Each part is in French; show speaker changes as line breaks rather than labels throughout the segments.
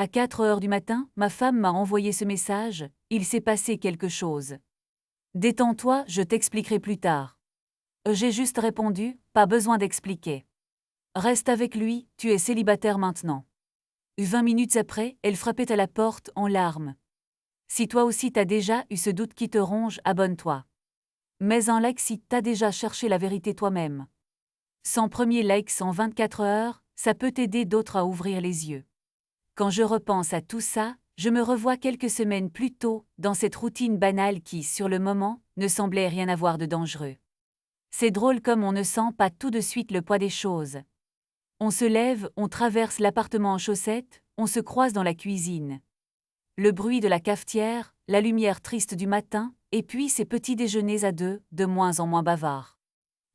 À 4 heures du matin, ma femme m'a envoyé ce message, il s'est passé quelque chose. Détends-toi, je t'expliquerai plus tard. J'ai juste répondu, pas besoin d'expliquer. Reste avec lui, tu es célibataire maintenant. 20 minutes après, elle frappait à la porte en larmes. Si toi aussi t'as déjà eu ce doute qui te ronge, abonne-toi. Mets un like si t'as déjà cherché la vérité toi-même. 100 premiers likes en 24 heures, ça peut t'aider d'autres à ouvrir les yeux. Quand je repense à tout ça, je me revois quelques semaines plus tôt, dans cette routine banale qui, sur le moment, ne semblait rien avoir de dangereux. C'est drôle comme on ne sent pas tout de suite le poids des choses. On se lève, on traverse l'appartement en chaussettes, on se croise dans la cuisine. Le bruit de la cafetière, la lumière triste du matin, et puis ces petits déjeuners à deux, de moins en moins bavards.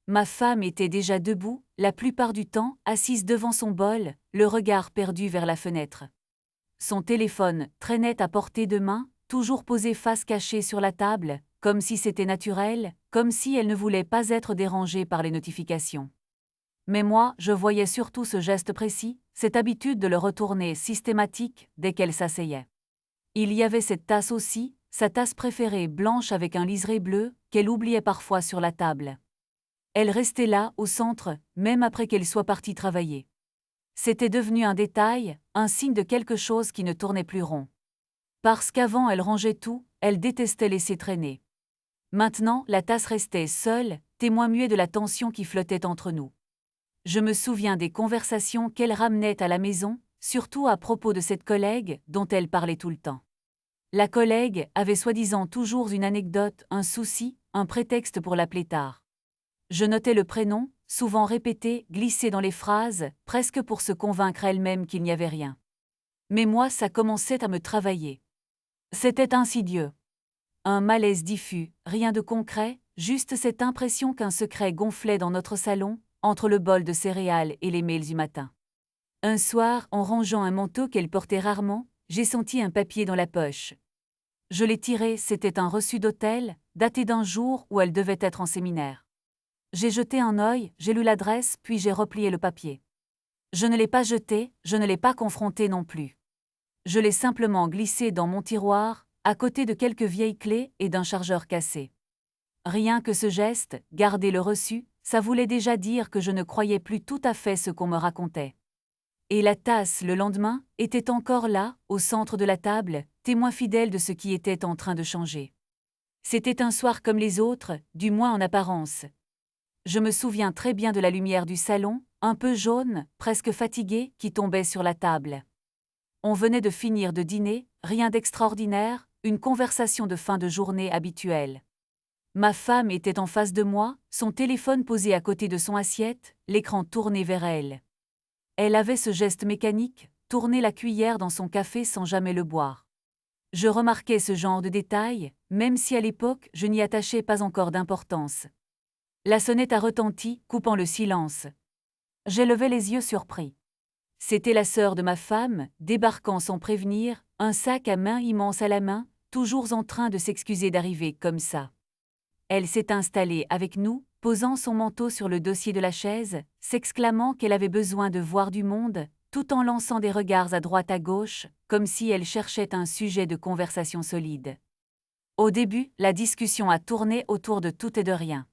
Ma femme était déjà debout, la plupart du temps, assise devant son bol, le regard perdu vers la fenêtre. Son téléphone traînait à portée de main, toujours posé face cachée sur la table, comme si c'était naturel, comme si elle ne voulait pas être dérangée par les notifications. Mais moi, je voyais surtout ce geste précis, cette habitude de le retourner systématique dès qu'elle s'asseyait. Il y avait cette tasse aussi, sa tasse préférée blanche avec un liseré bleu, qu'elle oubliait parfois sur la table. Elle restait là, au centre, même après qu'elle soit partie travailler. C'était devenu un détail, un signe de quelque chose qui ne tournait plus rond. Parce qu'avant elle rangeait tout, elle détestait laisser traîner. Maintenant, la tasse restait seule, témoin muet de la tension qui flottait entre nous. Je me souviens des conversations qu'elle ramenait à la maison, surtout à propos de cette collègue dont elle parlait tout le temps. La collègue avait soi-disant toujours une anecdote, un souci, un prétexte pour l'appeler tard. Je notais le prénom, souvent répété, glissé dans les phrases, presque pour se convaincre elle-même qu'il n'y avait rien. Mais moi, ça commençait à me travailler. C'était insidieux. Un malaise diffus, rien de concret, juste cette impression qu'un secret gonflait dans notre salon, entre le bol de céréales et les mails du matin. Un soir, en rangeant un manteau qu'elle portait rarement, j'ai senti un papier dans la poche. Je l'ai tiré, c'était un reçu d'hôtel, daté d'un jour où elle devait être en séminaire. J'ai jeté un œil, j'ai lu l'adresse, puis j'ai replié le papier. Je ne l'ai pas jeté, je ne l'ai pas confronté non plus. Je l'ai simplement glissé dans mon tiroir, à côté de quelques vieilles clés et d'un chargeur cassé. Rien que ce geste, garder le reçu, ça voulait déjà dire que je ne croyais plus tout à fait ce qu'on me racontait. Et la tasse, le lendemain, était encore là, au centre de la table, témoin fidèle de ce qui était en train de changer. C'était un soir comme les autres, du moins en apparence. Je me souviens très bien de la lumière du salon, un peu jaune, presque fatiguée, qui tombait sur la table. On venait de finir de dîner, rien d'extraordinaire, une conversation de fin de journée habituelle. Ma femme était en face de moi, son téléphone posé à côté de son assiette, l'écran tourné vers elle. Elle avait ce geste mécanique, tourner la cuillère dans son café sans jamais le boire. Je remarquais ce genre de détails, même si à l'époque je n'y attachais pas encore d'importance. La sonnette a retenti, coupant le silence. J'ai levé les yeux surpris. C'était la sœur de ma femme, débarquant sans prévenir, un sac à main immense à la main, toujours en train de s'excuser d'arriver comme ça. Elle s'est installée avec nous, posant son manteau sur le dossier de la chaise, s'exclamant qu'elle avait besoin de voir du monde, tout en lançant des regards à droite à gauche, comme si elle cherchait un sujet de conversation solide. Au début, la discussion a tourné autour de tout et de rien.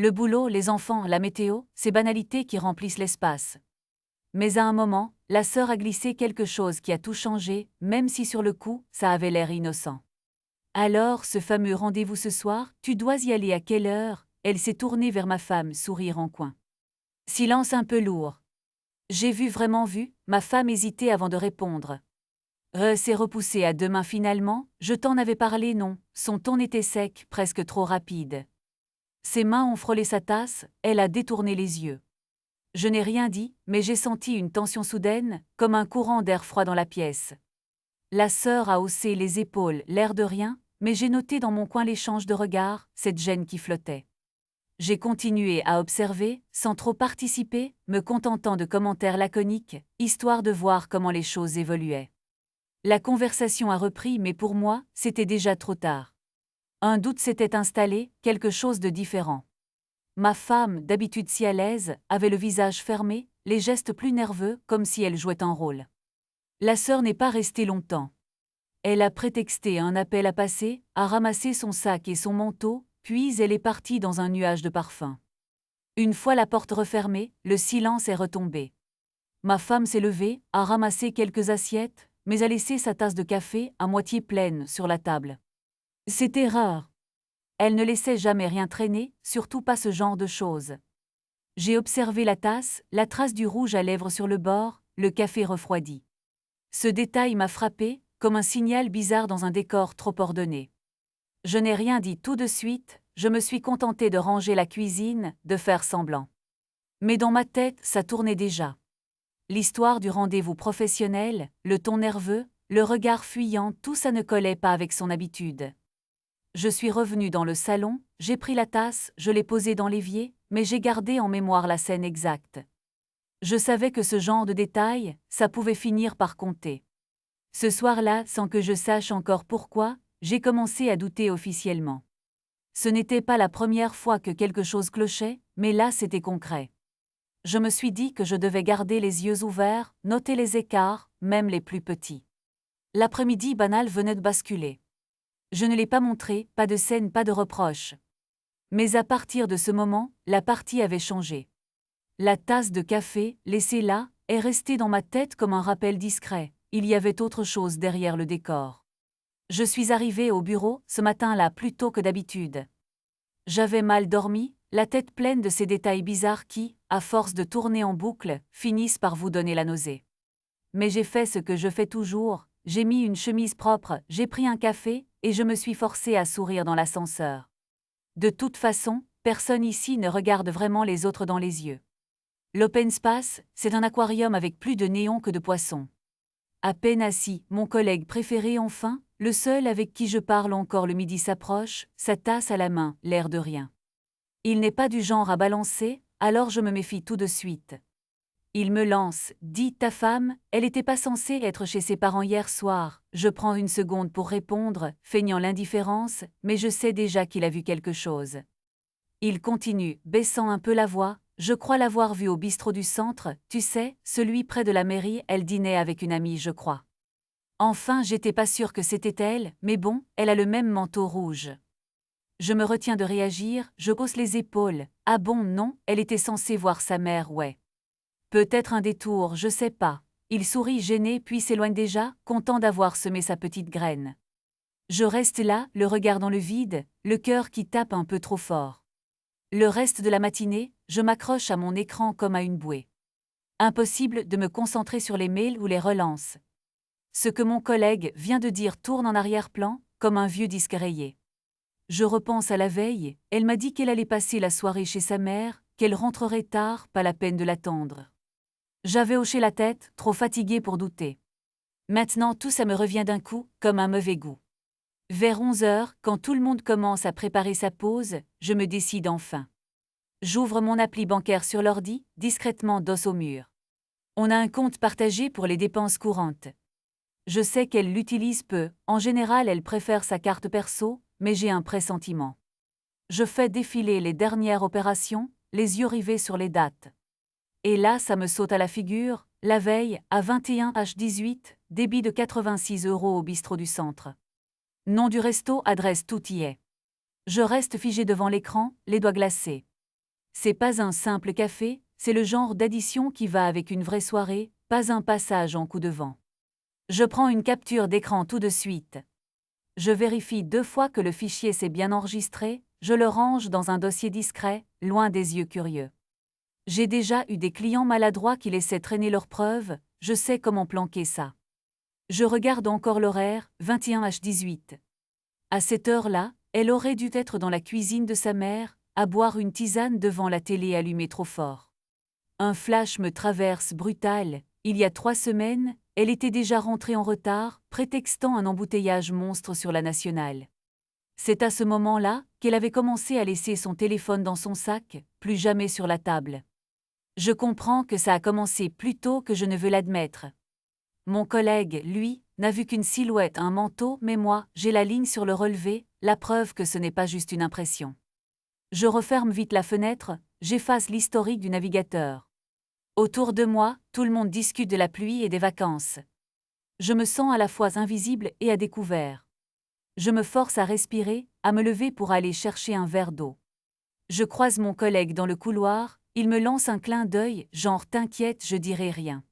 Le boulot, les enfants, la météo, ces banalités qui remplissent l'espace. Mais à un moment, la sœur a glissé quelque chose qui a tout changé, même si sur le coup, ça avait l'air innocent. Alors, ce fameux rendez-vous ce soir, tu dois y aller à quelle heure? Elle s'est tournée vers ma femme, sourire en coin. Silence un peu lourd. J'ai vraiment vu, ma femme hésitait avant de répondre. S'est repoussé à demain finalement, je t'en avais parlé non, son ton était sec, presque trop rapide. Ses mains ont frôlé sa tasse, elle a détourné les yeux. Je n'ai rien dit, mais j'ai senti une tension soudaine, comme un courant d'air froid dans la pièce. La sœur a haussé les épaules, l'air de rien, mais j'ai noté dans mon coin l'échange de regards, cette gêne qui flottait. J'ai continué à observer, sans trop participer, me contentant de commentaires laconiques, histoire de voir comment les choses évoluaient. La conversation a repris, mais pour moi, c'était déjà trop tard. Un doute s'était installé, quelque chose de différent. Ma femme, d'habitude si à l'aise, avait le visage fermé, les gestes plus nerveux, comme si elle jouait un rôle. La sœur n'est pas restée longtemps. Elle a prétexté un appel à passer, a ramassé son sac et son manteau, puis elle est partie dans un nuage de parfum. Une fois la porte refermée, le silence est retombé. Ma femme s'est levée, a ramassé quelques assiettes, mais a laissé sa tasse de café à moitié pleine sur la table. C'était rare. Elle ne laissait jamais rien traîner, surtout pas ce genre de choses. J'ai observé la tasse, la trace du rouge à lèvres sur le bord, le café refroidi. Ce détail m'a frappé, comme un signal bizarre dans un décor trop ordonné. Je n'ai rien dit tout de suite, je me suis contentée de ranger la cuisine, de faire semblant. Mais dans ma tête, ça tournait déjà. L'histoire du rendez-vous professionnel, le ton nerveux, le regard fuyant, tout ça ne collait pas avec son habitude. Je suis revenue dans le salon, j'ai pris la tasse, je l'ai posée dans l'évier, mais j'ai gardé en mémoire la scène exacte. Je savais que ce genre de détails, ça pouvait finir par compter. Ce soir-là, sans que je sache encore pourquoi, j'ai commencé à douter officiellement. Ce n'était pas la première fois que quelque chose clochait, mais là c'était concret. Je me suis dit que je devais garder les yeux ouverts, noter les écarts, même les plus petits. L'après-midi banal venait de basculer. Je ne l'ai pas montré, pas de scène, pas de reproche. Mais à partir de ce moment, la partie avait changé. La tasse de café, laissée là, est restée dans ma tête comme un rappel discret. Il y avait autre chose derrière le décor. Je suis arrivée au bureau, ce matin-là plus tôt que d'habitude. J'avais mal dormi, la tête pleine de ces détails bizarres qui, à force de tourner en boucle, finissent par vous donner la nausée. Mais j'ai fait ce que je fais toujours, j'ai mis une chemise propre, j'ai pris un café, et je me suis forcée à sourire dans l'ascenseur. De toute façon, personne ici ne regarde vraiment les autres dans les yeux. L'open space, c'est un aquarium avec plus de néons que de poissons. À peine assis, mon collègue préféré enfin, le seul avec qui je parle encore le midi s'approche, sa tasse à la main, l'air de rien. Il n'est pas du genre à balancer, alors je me méfie tout de suite. Il me lance, dit ta femme, elle était pas censée être chez ses parents hier soir. Je prends une seconde pour répondre, feignant l'indifférence, mais je sais déjà qu'il a vu quelque chose. Il continue, baissant un peu la voix, je crois l'avoir vue au bistrot du centre, tu sais, celui près de la mairie, elle dînait avec une amie, je crois. Enfin, j'étais pas sûre que c'était elle, mais bon, elle a le même manteau rouge. Je me retiens de réagir, je hausse les épaules. Ah bon, non, elle était censée voir sa mère, ouais. Peut-être un détour, je sais pas. Il sourit gêné puis s'éloigne déjà, content d'avoir semé sa petite graine. Je reste là, le regard dans le vide, le cœur qui tape un peu trop fort. Le reste de la matinée, je m'accroche à mon écran comme à une bouée. Impossible de me concentrer sur les mails ou les relances. Ce que mon collègue vient de dire tourne en arrière-plan, comme un vieux disque rayé. Je repense à la veille, elle m'a dit qu'elle allait passer la soirée chez sa mère, qu'elle rentrerait tard, pas la peine de l'attendre. J'avais hoché la tête, trop fatiguée pour douter. Maintenant tout ça me revient d'un coup, comme un mauvais goût. Vers 11 heures, quand tout le monde commence à préparer sa pause, je me décide enfin. J'ouvre mon appli bancaire sur l'ordi, discrètement dos au mur. On a un compte partagé pour les dépenses courantes. Je sais qu'elle l'utilise peu, en général elle préfère sa carte perso, mais j'ai un pressentiment. Je fais défiler les dernières opérations, les yeux rivés sur les dates. Et là ça me saute à la figure, la veille, à 21h18, débit de 86 € au bistrot du centre. Nom du resto, adresse, tout y est. Je reste figé devant l'écran, les doigts glacés. C'est pas un simple café, c'est le genre d'addition qui va avec une vraie soirée, pas un passage en coup de vent. Je prends une capture d'écran tout de suite. Je vérifie 2 fois que le fichier s'est bien enregistré, je le range dans un dossier discret, loin des yeux curieux. J'ai déjà eu des clients maladroits qui laissaient traîner leurs preuves, je sais comment planquer ça. Je regarde encore l'horaire, 21h18. À cette heure-là, elle aurait dû être dans la cuisine de sa mère, à boire une tisane devant la télé allumée trop fort. Un flash me traverse brutal, il y a 3 semaines, elle était déjà rentrée en retard, prétextant un embouteillage monstre sur la nationale. C'est à ce moment-là qu'elle avait commencé à laisser son téléphone dans son sac, plus jamais sur la table. Je comprends que ça a commencé plus tôt que je ne veux l'admettre. Mon collègue, lui, n'a vu qu'une silhouette, un manteau, mais moi, j'ai la ligne sur le relevé, la preuve que ce n'est pas juste une impression. Je referme vite la fenêtre, j'efface l'historique du navigateur. Autour de moi, tout le monde discute de la pluie et des vacances. Je me sens à la fois invisible et à découvert. Je me force à respirer, à me lever pour aller chercher un verre d'eau. Je croise mon collègue dans le couloir, il me lance un clin d'œil, genre t'inquiète, je dirai rien.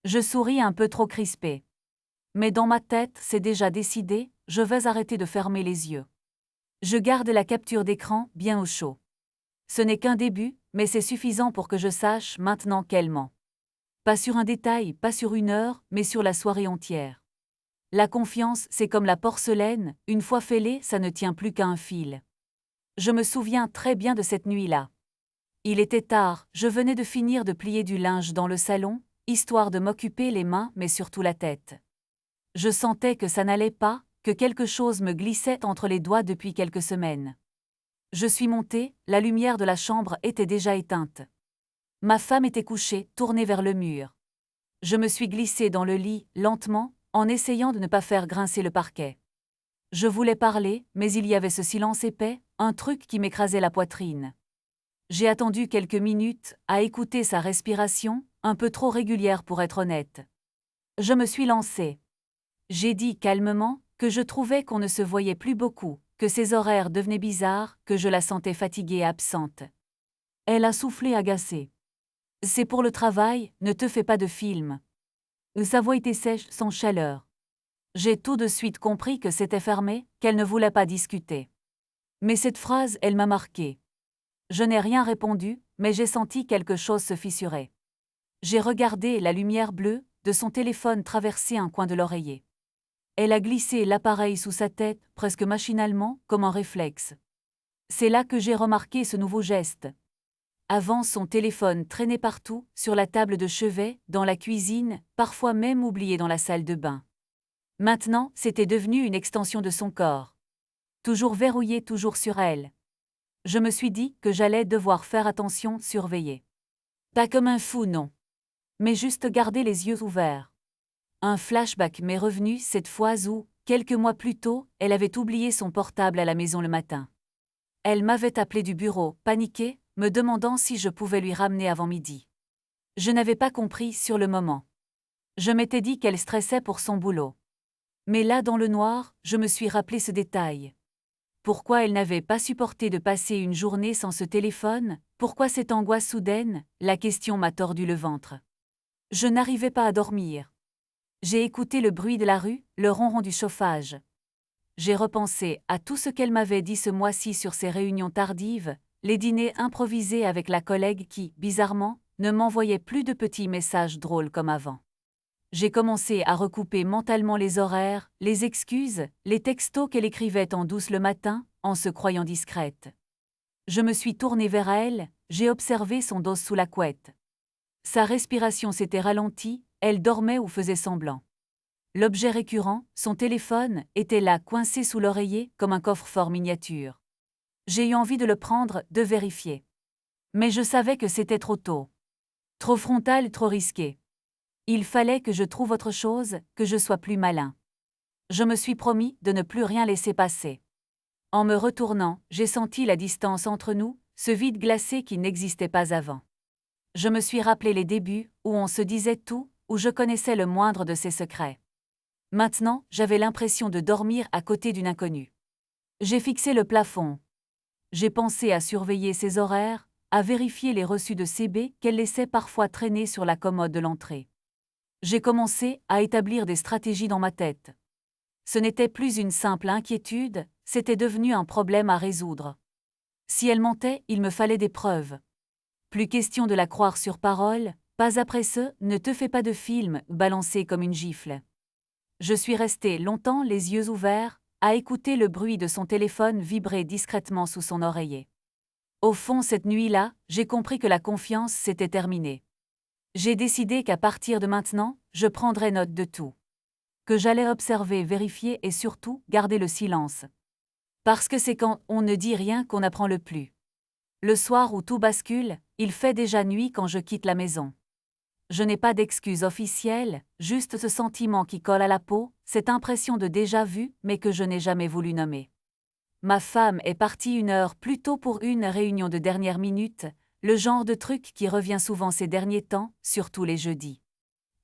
Je souris un peu trop crispé. Mais dans ma tête, c'est déjà décidé, je vais arrêter de fermer les yeux. Je garde la capture d'écran bien au chaud. Ce n'est qu'un début, mais c'est suffisant pour que je sache maintenant qu'elle ment. Pas sur un détail, pas sur une heure, mais sur la soirée entière. La confiance, c'est comme la porcelaine, une fois fêlée, ça ne tient plus qu'à un fil. Je me souviens très bien de cette nuit-là. Il était tard, je venais de finir de plier du linge dans le salon, histoire de m'occuper les mains mais surtout la tête. Je sentais que ça n'allait pas, que quelque chose me glissait entre les doigts depuis quelques semaines. Je suis montée, la lumière de la chambre était déjà éteinte. Ma femme était couchée, tournée vers le mur. Je me suis glissée dans le lit, lentement, en essayant de ne pas faire grincer le parquet. Je voulais parler, mais il y avait ce silence épais, un truc qui m'écrasait la poitrine. J'ai attendu quelques minutes, à écouter sa respiration, un peu trop régulière pour être honnête. Je me suis lancée. J'ai dit calmement que je trouvais qu'on ne se voyait plus beaucoup, que ses horaires devenaient bizarres, que je la sentais fatiguée et absente. Elle a soufflé agacée. C'est pour le travail, ne te fais pas de film. Sa voix était sèche, sans chaleur. J'ai tout de suite compris que c'était fermé, qu'elle ne voulait pas discuter. Mais cette phrase, elle m'a marquée. Je n'ai rien répondu, mais j'ai senti quelque chose se fissurer. J'ai regardé la lumière bleue de son téléphone traverser un coin de l'oreiller. Elle a glissé l'appareil sous sa tête, presque machinalement, comme un réflexe. C'est là que j'ai remarqué ce nouveau geste. Avant, son téléphone traînait partout, sur la table de chevet, dans la cuisine, parfois même oublié dans la salle de bain. Maintenant, c'était devenu une extension de son corps. Toujours verrouillé, toujours sur elle. Je me suis dit que j'allais devoir faire attention, surveiller. Pas comme un fou, non. Mais juste garder les yeux ouverts. Un flashback m'est revenu cette fois où, quelques mois plus tôt, elle avait oublié son portable à la maison le matin. Elle m'avait appelé du bureau, paniquée, me demandant si je pouvais lui ramener avant midi. Je n'avais pas compris sur le moment. Je m'étais dit qu'elle stressait pour son boulot. Mais là, dans le noir, je me suis rappelé ce détail. Pourquoi elle n'avait pas supporté de passer une journée sans ce téléphone? Pourquoi cette angoisse soudaine? La question m'a tordu le ventre. Je n'arrivais pas à dormir. J'ai écouté le bruit de la rue, le ronron du chauffage. J'ai repensé à tout ce qu'elle m'avait dit ce mois-ci sur ses réunions tardives, les dîners improvisés avec la collègue qui, bizarrement, ne m'envoyait plus de petits messages drôles comme avant. J'ai commencé à recouper mentalement les horaires, les excuses, les textos qu'elle écrivait en douce le matin, en se croyant discrète. Je me suis tournée vers elle, j'ai observé son dos sous la couette. Sa respiration s'était ralentie, elle dormait ou faisait semblant. L'objet récurrent, son téléphone, était là coincé sous l'oreiller comme un coffre-fort miniature. J'ai eu envie de le prendre, de vérifier. Mais je savais que c'était trop tôt. Trop frontal, trop risqué. Il fallait que je trouve autre chose, que je sois plus malin. Je me suis promis de ne plus rien laisser passer. En me retournant, j'ai senti la distance entre nous, ce vide glacé qui n'existait pas avant. Je me suis rappelé les débuts, où on se disait tout, où je connaissais le moindre de ses secrets. Maintenant, j'avais l'impression de dormir à côté d'une inconnue. J'ai fixé le plafond. J'ai pensé à surveiller ses horaires, à vérifier les reçus de CB qu'elle laissait parfois traîner sur la commode de l'entrée. J'ai commencé à établir des stratégies dans ma tête. Ce n'était plus une simple inquiétude, c'était devenu un problème à résoudre. Si elle mentait, il me fallait des preuves. Plus question de la croire sur parole, pas après ce « ne te fais pas de film » balancé comme une gifle. Je suis restée longtemps les yeux ouverts, à écouter le bruit de son téléphone vibrer discrètement sous son oreiller. Au fond, cette nuit-là, j'ai compris que la confiance s'était terminée. J'ai décidé qu'à partir de maintenant, je prendrais note de tout. Que j'allais observer, vérifier et surtout garder le silence. Parce que c'est quand on ne dit rien qu'on apprend le plus. Le soir où tout bascule, il fait déjà nuit quand je quitte la maison. Je n'ai pas d'excuse officielle, juste ce sentiment qui colle à la peau, cette impression de déjà-vu, mais que je n'ai jamais voulu nommer. Ma femme est partie 1 heure plus tôt pour une réunion de dernière minute, le genre de truc qui revient souvent ces derniers temps, surtout les jeudis.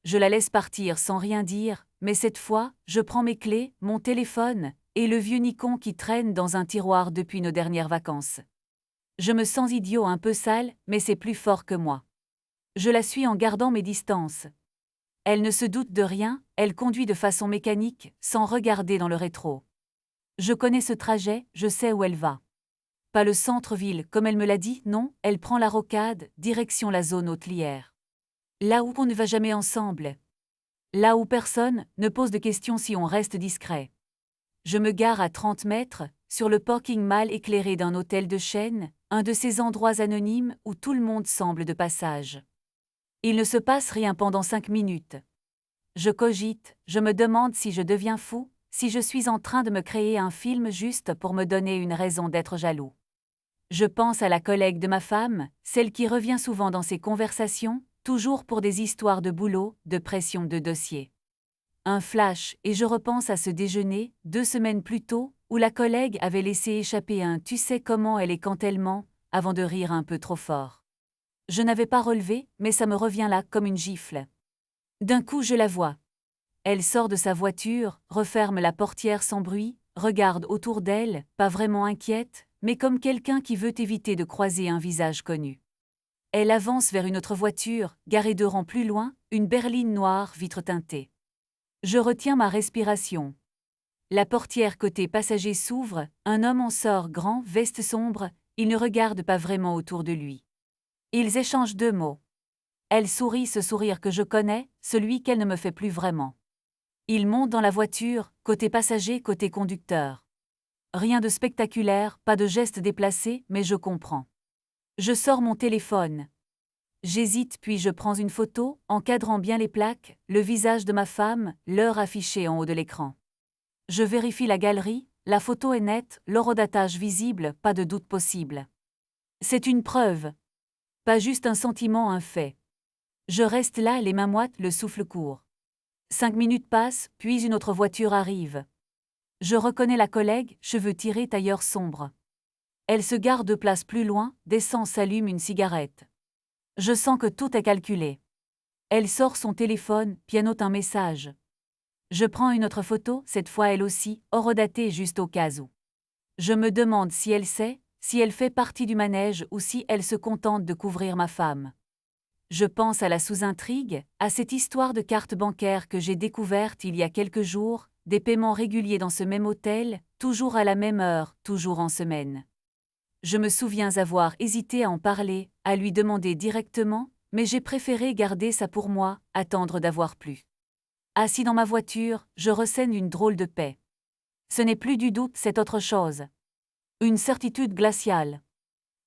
Je la laisse partir sans rien dire, mais cette fois, je prends mes clés, mon téléphone, et le vieux Nikon qui traîne dans un tiroir depuis nos dernières vacances. Je me sens idiot, un peu sale, mais c'est plus fort que moi. Je la suis en gardant mes distances. Elle ne se doute de rien, elle conduit de façon mécanique, sans regarder dans le rétro. Je connais ce trajet, je sais où elle va. Pas le centre-ville, comme elle me l'a dit, non, elle prend la rocade, direction la zone hôtelière. Là où on ne va jamais ensemble. Là où personne ne pose de questions si on reste discret. Je me gare à 30 mètres, sur le parking mal éclairé d'un hôtel de chaîne, un de ces endroits anonymes où tout le monde semble de passage. Il ne se passe rien pendant 5 minutes. Je cogite, je me demande si je deviens fou, si je suis en train de me créer un film juste pour me donner une raison d'être jaloux. Je pense à la collègue de ma femme, celle qui revient souvent dans ses conversations, toujours pour des histoires de boulot, de pression de dossier. Un flash, et je repense à ce déjeuner, 2 semaines plus tôt, où la collègue avait laissé échapper un « tu sais comment elle est quand elle ment » avant de rire un peu trop fort. Je n'avais pas relevé, mais ça me revient là comme une gifle. D'un coup je la vois. Elle sort de sa voiture, referme la portière sans bruit, regarde autour d'elle, pas vraiment inquiète, mais comme quelqu'un qui veut éviter de croiser un visage connu. Elle avance vers une autre voiture, garée 2 rangs plus loin, une berline noire, vitre teintée. Je retiens ma respiration. La portière côté passager s'ouvre, un homme en sort, grand, veste sombre, il ne regarde pas vraiment autour de lui. Ils échangent 2 mots. Elle sourit, ce sourire que je connais, celui qu'elle ne me fait plus vraiment. Il monte dans la voiture, côté passager, côté conducteur. Rien de spectaculaire, pas de geste déplacé, mais je comprends. Je sors mon téléphone. J'hésite puis je prends une photo, encadrant bien les plaques, le visage de ma femme, l'heure affichée en haut de l'écran. Je vérifie la galerie, la photo est nette, l'horodatage visible, pas de doute possible. C'est une preuve. Pas juste un sentiment, un fait. Je reste là, les mains moites, le souffle court. 5 minutes passent, puis une autre voiture arrive. Je reconnais la collègue, cheveux tirés, tailleur sombre. Elle se gare 2 places plus loin, descend, s'allume une cigarette. Je sens que tout est calculé. Elle sort son téléphone, pianote un message. Je prends une autre photo, cette fois elle aussi, horodatée juste au cas où. Je me demande si elle sait, si elle fait partie du manège ou si elle se contente de couvrir ma femme. Je pense à la sous-intrigue, à cette histoire de carte bancaire que j'ai découverte il y a quelques jours, des paiements réguliers dans ce même hôtel, toujours à la même heure, toujours en semaine. Je me souviens avoir hésité à en parler, à lui demander directement, mais j'ai préféré garder ça pour moi, attendre d'avoir plus. Assis dans ma voiture, je ressens une drôle de paix. Ce n'est plus du doute, c'est autre chose. Une certitude glaciale.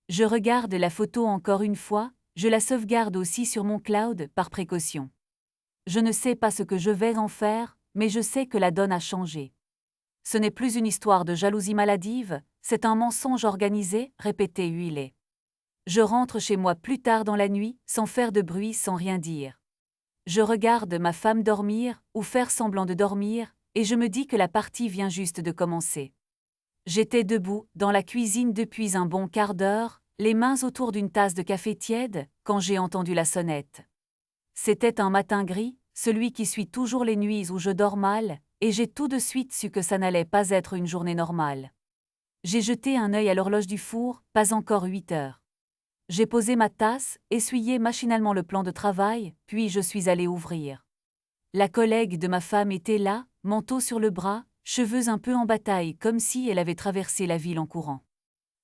Je regarde la photo encore une fois, je la sauvegarde aussi sur mon cloud, par précaution. Je ne sais pas ce que je vais en faire, mais je sais que la donne a changé. Ce n'est plus une histoire de jalousie maladive, c'est un mensonge organisé, répété, huilé. Je rentre chez moi plus tard dans la nuit, sans faire de bruit, sans rien dire. Je regarde ma femme dormir, ou faire semblant de dormir, et je me dis que la partie vient juste de commencer. J'étais debout, dans la cuisine depuis un bon quart d'heure, les mains autour d'une tasse de café tiède, quand j'ai entendu la sonnette. C'était un matin gris, celui qui suit toujours les nuits où je dors mal, et j'ai tout de suite su que ça n'allait pas être une journée normale. J'ai jeté un œil à l'horloge du four, pas encore 8 heures. J'ai posé ma tasse, essuyé machinalement le plan de travail, puis je suis allé ouvrir. La collègue de ma femme était là, manteau sur le bras, cheveux un peu en bataille comme si elle avait traversé la ville en courant.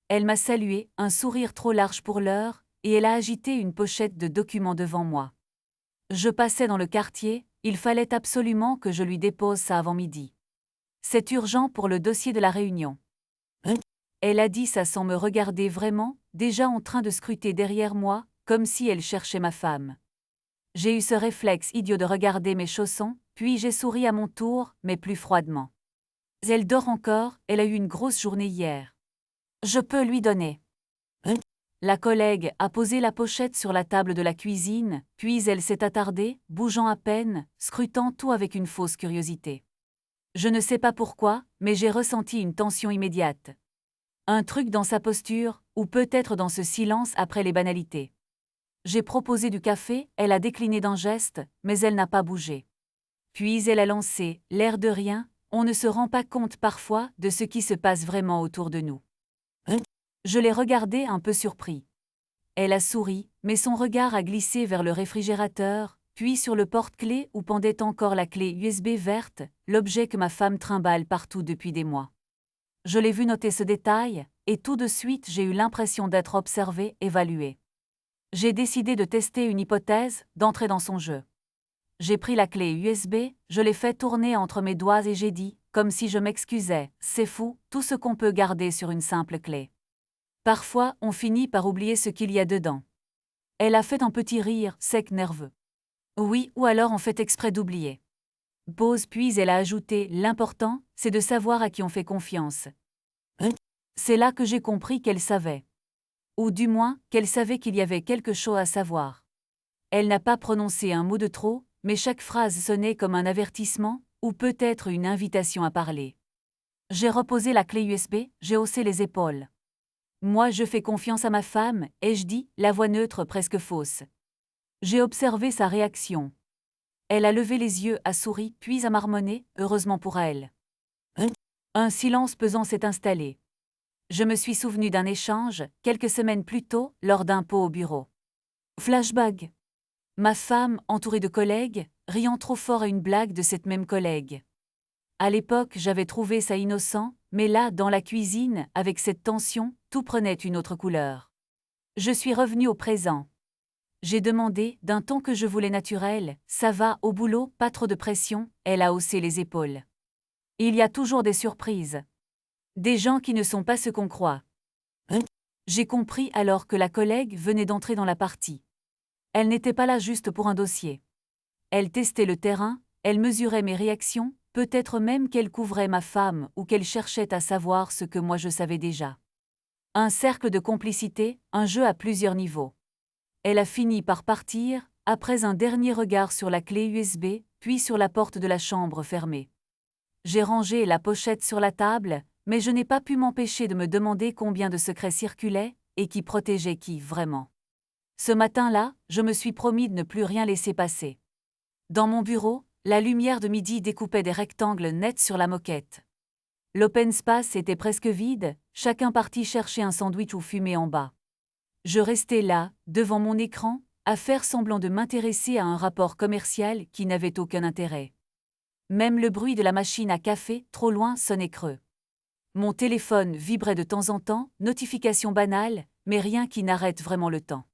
Elle m'a salué, un sourire trop large pour l'heure, et elle a agité une pochette de documents devant moi. Je passais dans le quartier, il fallait absolument que je lui dépose ça avant midi. C'est urgent pour le dossier de la réunion. Elle a dit ça sans me regarder vraiment, déjà en train de scruter derrière moi, comme si elle cherchait ma femme. J'ai eu ce réflexe idiot de regarder mes chaussons, puis j'ai souri à mon tour, mais plus froidement. Elle dort encore, elle a eu une grosse journée hier. Je peux lui donner. La collègue a posé la pochette sur la table de la cuisine, puis elle s'est attardée, bougeant à peine, scrutant tout avec une fausse curiosité. Je ne sais pas pourquoi, mais j'ai ressenti une tension immédiate. Un truc dans sa posture, ou peut-être dans ce silence après les banalités. J'ai proposé du café, elle a décliné d'un geste, mais elle n'a pas bougé. puis elle a lancé, l'air de rien, on ne se rend pas compte parfois de ce qui se passe vraiment autour de nous. Je l'ai regardée un peu surpris. Elle a souri, mais son regard a glissé vers le réfrigérateur, puis sur le porte-clés où pendait encore la clé USB verte, l'objet que ma femme trimballe partout depuis des mois. Je l'ai vu noter ce détail, et tout de suite j'ai eu l'impression d'être observée, évaluée. J'ai décidé de tester une hypothèse, d'entrer dans son jeu. J'ai pris la clé USB, je l'ai fait tourner entre mes doigts et j'ai dit, comme si je m'excusais, c'est fou, tout ce qu'on peut garder sur une simple clé. Parfois, on finit par oublier ce qu'il y a dedans. Elle a fait un petit rire, sec nerveux. Oui, ou alors on fait exprès d'oublier. Pause puis elle a ajouté, l'important, c'est de savoir à qui on fait confiance. C'est là que j'ai compris qu'elle savait. Ou du moins, qu'elle savait qu'il y avait quelque chose à savoir. Elle n'a pas prononcé un mot de trop, mais chaque phrase sonnait comme un avertissement, ou peut-être une invitation à parler. J'ai reposé la clé USB, j'ai haussé les épaules. Moi je fais confiance à ma femme, ai-je dit, la voix neutre presque fausse. J'ai observé sa réaction. Elle a levé les yeux, a souri, puis a marmonné, heureusement pour elle. Un silence pesant s'est installé. Je me suis souvenu d'un échange, quelques semaines plus tôt, lors d'un pot au bureau. Flashback. Ma femme, entourée de collègues, riant trop fort à une blague de cette même collègue. À l'époque, j'avais trouvé ça innocent, mais là, dans la cuisine, avec cette tension, tout prenait une autre couleur. Je suis revenue au présent. J'ai demandé, d'un ton que je voulais naturel, ça va, au boulot, pas trop de pression, elle a haussé les épaules. Il y a toujours des surprises. Des gens qui ne sont pas ce qu'on croit. J'ai compris alors que la collègue venait d'entrer dans la partie. Elle n'était pas là juste pour un dossier. Elle testait le terrain, elle mesurait mes réactions, peut-être même qu'elle couvrait ma femme ou qu'elle cherchait à savoir ce que moi je savais déjà. Un cercle de complicité, un jeu à plusieurs niveaux. Elle a fini par partir, après un dernier regard sur la clé USB, puis sur la porte de la chambre fermée. J'ai rangé la pochette sur la table, mais je n'ai pas pu m'empêcher de me demander combien de secrets circulaient, et qui protégeait qui, vraiment. Ce matin-là, je me suis promis de ne plus rien laisser passer. Dans mon bureau, la lumière de midi découpait des rectangles nets sur la moquette. L'open space était presque vide, chacun parti chercher un sandwich ou fumer en bas. Je restais là, devant mon écran, à faire semblant de m'intéresser à un rapport commercial qui n'avait aucun intérêt. Même le bruit de la machine à café, trop loin, sonnait creux. Mon téléphone vibrait de temps en temps, notification banale, mais rien qui n'arrête vraiment le temps.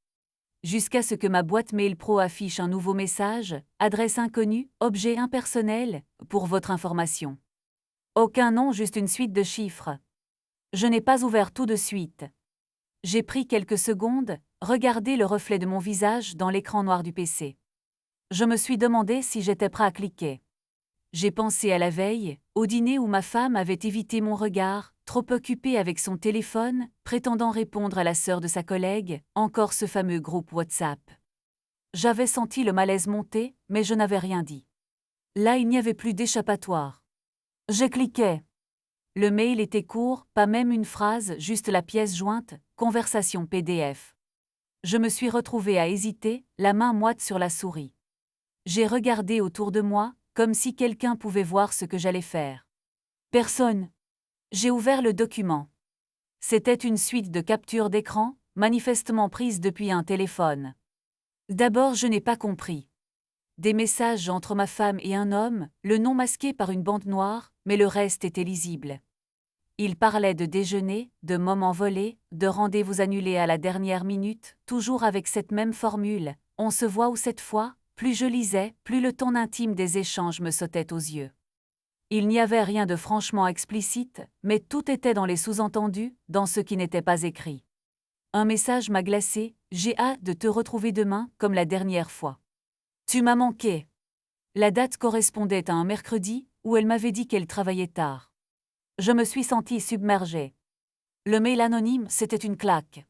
Jusqu'à ce que ma boîte mail pro affiche un nouveau message, adresse inconnue, objet impersonnel, pour votre information. Aucun nom, juste une suite de chiffres. Je n'ai pas ouvert tout de suite. J'ai pris quelques secondes, regardé le reflet de mon visage dans l'écran noir du PC. Je me suis demandé si j'étais prêt à cliquer. J'ai pensé à la veille, au dîner où ma femme avait évité mon regard, trop occupée avec son téléphone, prétendant répondre à la sœur de sa collègue, encore ce fameux groupe WhatsApp. J'avais senti le malaise monter, mais je n'avais rien dit. Là, il n'y avait plus d'échappatoire. J'ai cliqué. Le mail était court, pas même une phrase, juste la pièce jointe, conversation PDF. Je me suis retrouvée à hésiter, la main moite sur la souris. J'ai regardé autour de moi, comme si quelqu'un pouvait voir ce que j'allais faire. Personne. J'ai ouvert le document. C'était une suite de captures d'écran, manifestement prises depuis un téléphone. D'abord, je n'ai pas compris. Des messages entre ma femme et un homme, le nom masqué par une bande noire, mais le reste était lisible. Il parlait de déjeuner, de moments volés, de rendez-vous annulés à la dernière minute, toujours avec cette même formule, on se voit où cette fois? Plus je lisais, plus le ton intime des échanges me sautait aux yeux. Il n'y avait rien de franchement explicite, mais tout était dans les sous-entendus, dans ce qui n'était pas écrit. Un message m'a glacé, j'ai hâte de te retrouver demain, comme la dernière fois. Tu m'as manqué. La date correspondait à un mercredi, où elle m'avait dit qu'elle travaillait tard. Je me suis sentie submergée. Le mail anonyme, c'était une claque.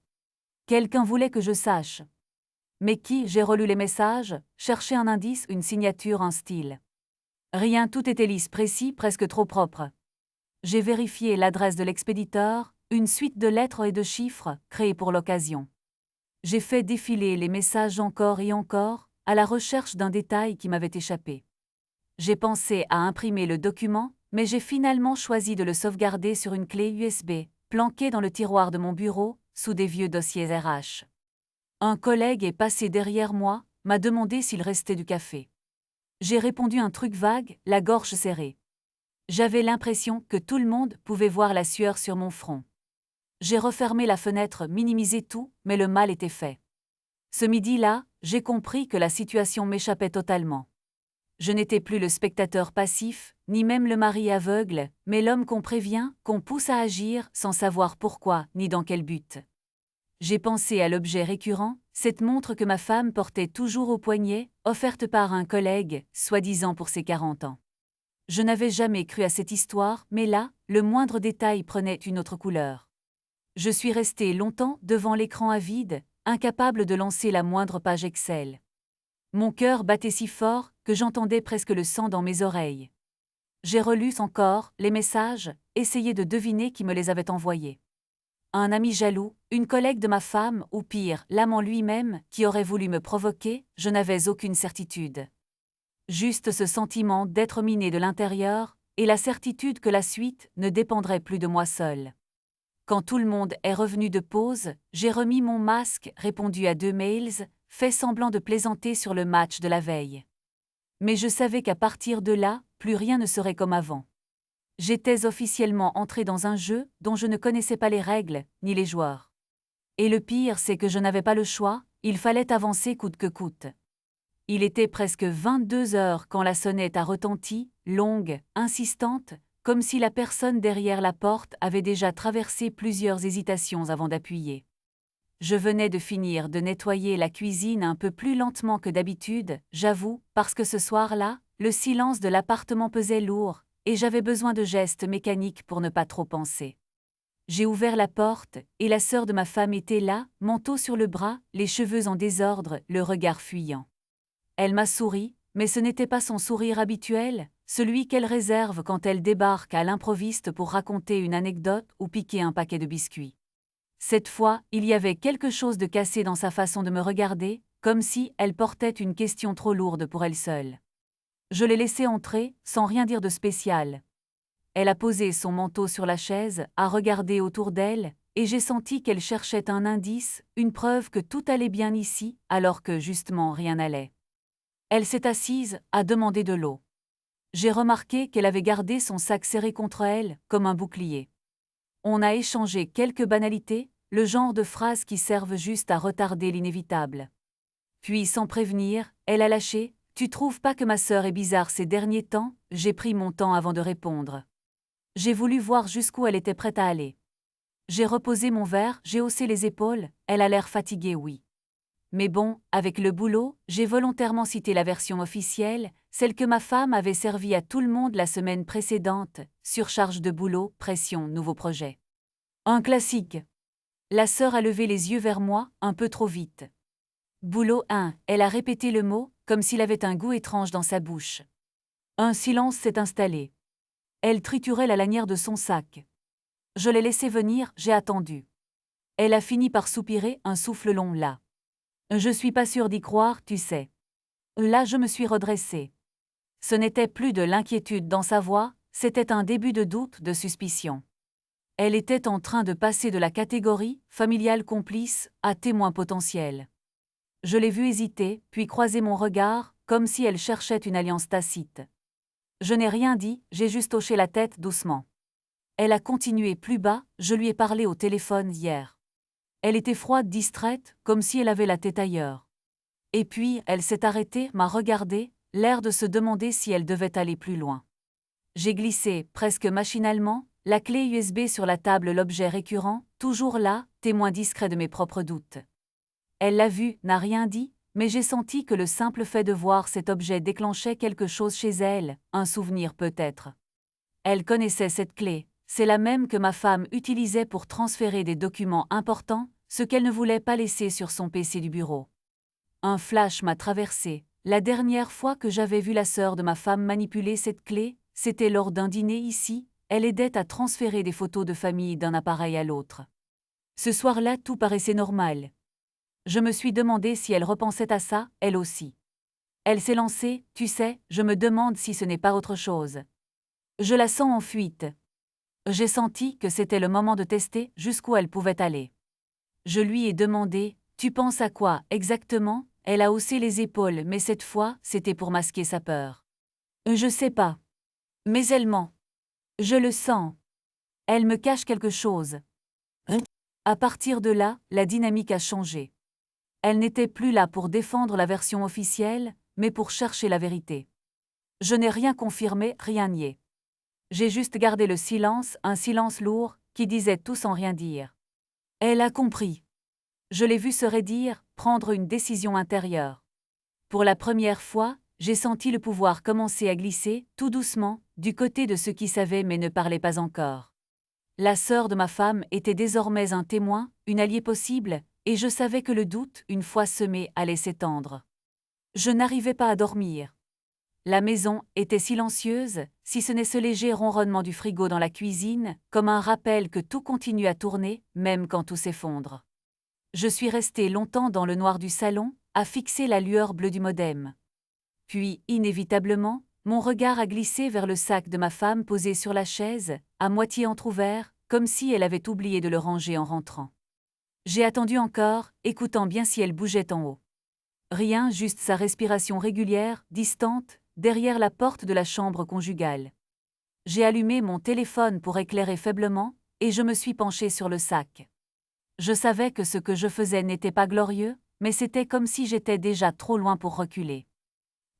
Quelqu'un voulait que je sache. Mais qui? J'ai relu les messages, cherché un indice, une signature, un style. Rien, tout était lisse, précis, presque trop propre. J'ai vérifié l'adresse de l'expéditeur, une suite de lettres et de chiffres, créées pour l'occasion. J'ai fait défiler les messages encore et encore, à la recherche d'un détail qui m'avait échappé. J'ai pensé à imprimer le document, mais j'ai finalement choisi de le sauvegarder sur une clé USB, planquée dans le tiroir de mon bureau, sous des vieux dossiers RH. Un collègue est passé derrière moi, m'a demandé s'il restait du café. J'ai répondu un truc vague, la gorge serrée. J'avais l'impression que tout le monde pouvait voir la sueur sur mon front. J'ai refermé la fenêtre, minimisé tout, mais le mal était fait. Ce midi-là, j'ai compris que la situation m'échappait totalement. Je n'étais plus le spectateur passif, ni même le mari aveugle, mais l'homme qu'on prévient, qu'on pousse à agir sans savoir pourquoi ni dans quel but. J'ai pensé à l'objet récurrent, cette montre que ma femme portait toujours au poignet, offerte par un collègue, soi-disant pour ses 40 ans. Je n'avais jamais cru à cette histoire, mais là, le moindre détail prenait une autre couleur. Je suis restée longtemps devant l'écran avide, incapable de lancer la moindre page Excel. Mon cœur battait si fort que j'entendais presque le sang dans mes oreilles. J'ai relu encore les messages, essayé de deviner qui me les avait envoyés. Un ami jaloux, une collègue de ma femme, ou pire, l'amant lui-même, qui aurait voulu me provoquer, je n'avais aucune certitude. Juste ce sentiment d'être miné de l'intérieur, et la certitude que la suite ne dépendrait plus de moi seule. Quand tout le monde est revenu de pause, j'ai remis mon masque, répondu à 2 mails, fait semblant de plaisanter sur le match de la veille. Mais je savais qu'à partir de là, plus rien ne serait comme avant. J'étais officiellement entré dans un jeu dont je ne connaissais pas les règles, ni les joueurs. Et le pire, c'est que je n'avais pas le choix, il fallait avancer coûte que coûte. Il était presque 22 heures quand la sonnette a retenti, longue, insistante, comme si la personne derrière la porte avait déjà traversé plusieurs hésitations avant d'appuyer. Je venais de finir de nettoyer la cuisine un peu plus lentement que d'habitude, j'avoue, parce que ce soir-là, le silence de l'appartement pesait lourd, et j'avais besoin de gestes mécaniques pour ne pas trop penser. J'ai ouvert la porte, et la sœur de ma femme était là, manteau sur le bras, les cheveux en désordre, le regard fuyant. Elle m'a souri, mais ce n'était pas son sourire habituel, celui qu'elle réserve quand elle débarque à l'improviste pour raconter une anecdote ou piquer un paquet de biscuits. Cette fois, il y avait quelque chose de cassé dans sa façon de me regarder, comme si elle portait une question trop lourde pour elle seule. Je l'ai laissée entrer, sans rien dire de spécial. Elle a posé son manteau sur la chaise, a regardé autour d'elle, et j'ai senti qu'elle cherchait un indice, une preuve que tout allait bien ici, alors que justement rien n'allait. Elle s'est assise, a demandé de l'eau. J'ai remarqué qu'elle avait gardé son sac serré contre elle, comme un bouclier. On a échangé quelques banalités, le genre de phrases qui servent juste à retarder l'inévitable. Puis, sans prévenir, elle a lâché « Tu trouves pas que ma sœur est bizarre ces derniers temps ?» J'ai pris mon temps avant de répondre. J'ai voulu voir jusqu'où elle était prête à aller. J'ai reposé mon verre, j'ai haussé les épaules, elle a l'air fatiguée, oui. Mais bon, avec le boulot, j'ai volontairement cité la version officielle, celle que ma femme avait servie à tout le monde la semaine précédente, surcharge de boulot, pression, nouveau projet. Un classique. La sœur a levé les yeux vers moi, un peu trop vite. Boulot 1, elle a répété le mot, comme s'il avait un goût étrange dans sa bouche. Un silence s'est installé. Elle triturait la lanière de son sac. Je l'ai laissée venir, j'ai attendu. Elle a fini par soupirer, un souffle long là. Je suis pas sûre d'y croire, tu sais. Là, je me suis redressée. Ce n'était plus de l'inquiétude dans sa voix, c'était un début de doute, de suspicion. Elle était en train de passer de la catégorie familiale complice à témoin potentiel. Je l'ai vue hésiter, puis croiser mon regard, comme si elle cherchait une alliance tacite. Je n'ai rien dit, j'ai juste hoché la tête doucement. Elle a continué plus bas, je lui ai parlé au téléphone hier. Elle était froide, distraite, comme si elle avait la tête ailleurs. Et puis, elle s'est arrêtée, m'a regardé, l'air de se demander si elle devait aller plus loin. J'ai glissé, presque machinalement, la clé USB sur la table, l'objet récurrent, toujours là, témoin discret de mes propres doutes. Elle l'a vu, n'a rien dit, mais j'ai senti que le simple fait de voir cet objet déclenchait quelque chose chez elle, un souvenir peut-être. Elle connaissait cette clé, c'est la même que ma femme utilisait pour transférer des documents importants, ce qu'elle ne voulait pas laisser sur son PC du bureau. Un flash m'a traversé. La dernière fois que j'avais vu la sœur de ma femme manipuler cette clé, c'était lors d'un dîner ici, elle aidait à transférer des photos de famille d'un appareil à l'autre. Ce soir-là, tout paraissait normal. Je me suis demandé si elle repensait à ça, elle aussi. Elle s'est lancée, tu sais, je me demande si ce n'est pas autre chose. Je la sens en fuite. J'ai senti que c'était le moment de tester jusqu'où elle pouvait aller. Je lui ai demandé, tu penses à quoi exactement? Elle a haussé les épaules, mais cette fois, c'était pour masquer sa peur. Je sais pas. Mais elle ment. Je le sens. Elle me cache quelque chose. À partir de là, la dynamique a changé. Elle n'était plus là pour défendre la version officielle, mais pour chercher la vérité. Je n'ai rien confirmé, rien nié. J'ai juste gardé le silence, un silence lourd, qui disait tout sans rien dire. Elle a compris. Je l'ai vu se raidir, prendre une décision intérieure. Pour la première fois, j'ai senti le pouvoir commencer à glisser, tout doucement, du côté de ceux qui savaient mais ne parlaient pas encore. La sœur de ma femme était désormais un témoin, une alliée possible, et je savais que le doute, une fois semé, allait s'étendre. Je n'arrivais pas à dormir. La maison était silencieuse, si ce n'est ce léger ronronnement du frigo dans la cuisine, comme un rappel que tout continue à tourner, même quand tout s'effondre. Je suis restée longtemps dans le noir du salon, à fixer la lueur bleue du modem. Puis, inévitablement, mon regard a glissé vers le sac de ma femme posé sur la chaise, à moitié entrouvert, comme si elle avait oublié de le ranger en rentrant. J'ai attendu encore, écoutant bien si elle bougeait en haut. Rien, juste sa respiration régulière, distante, derrière la porte de la chambre conjugale. J'ai allumé mon téléphone pour éclairer faiblement, et je me suis penchée sur le sac. Je savais que ce que je faisais n'était pas glorieux, mais c'était comme si j'étais déjà trop loin pour reculer.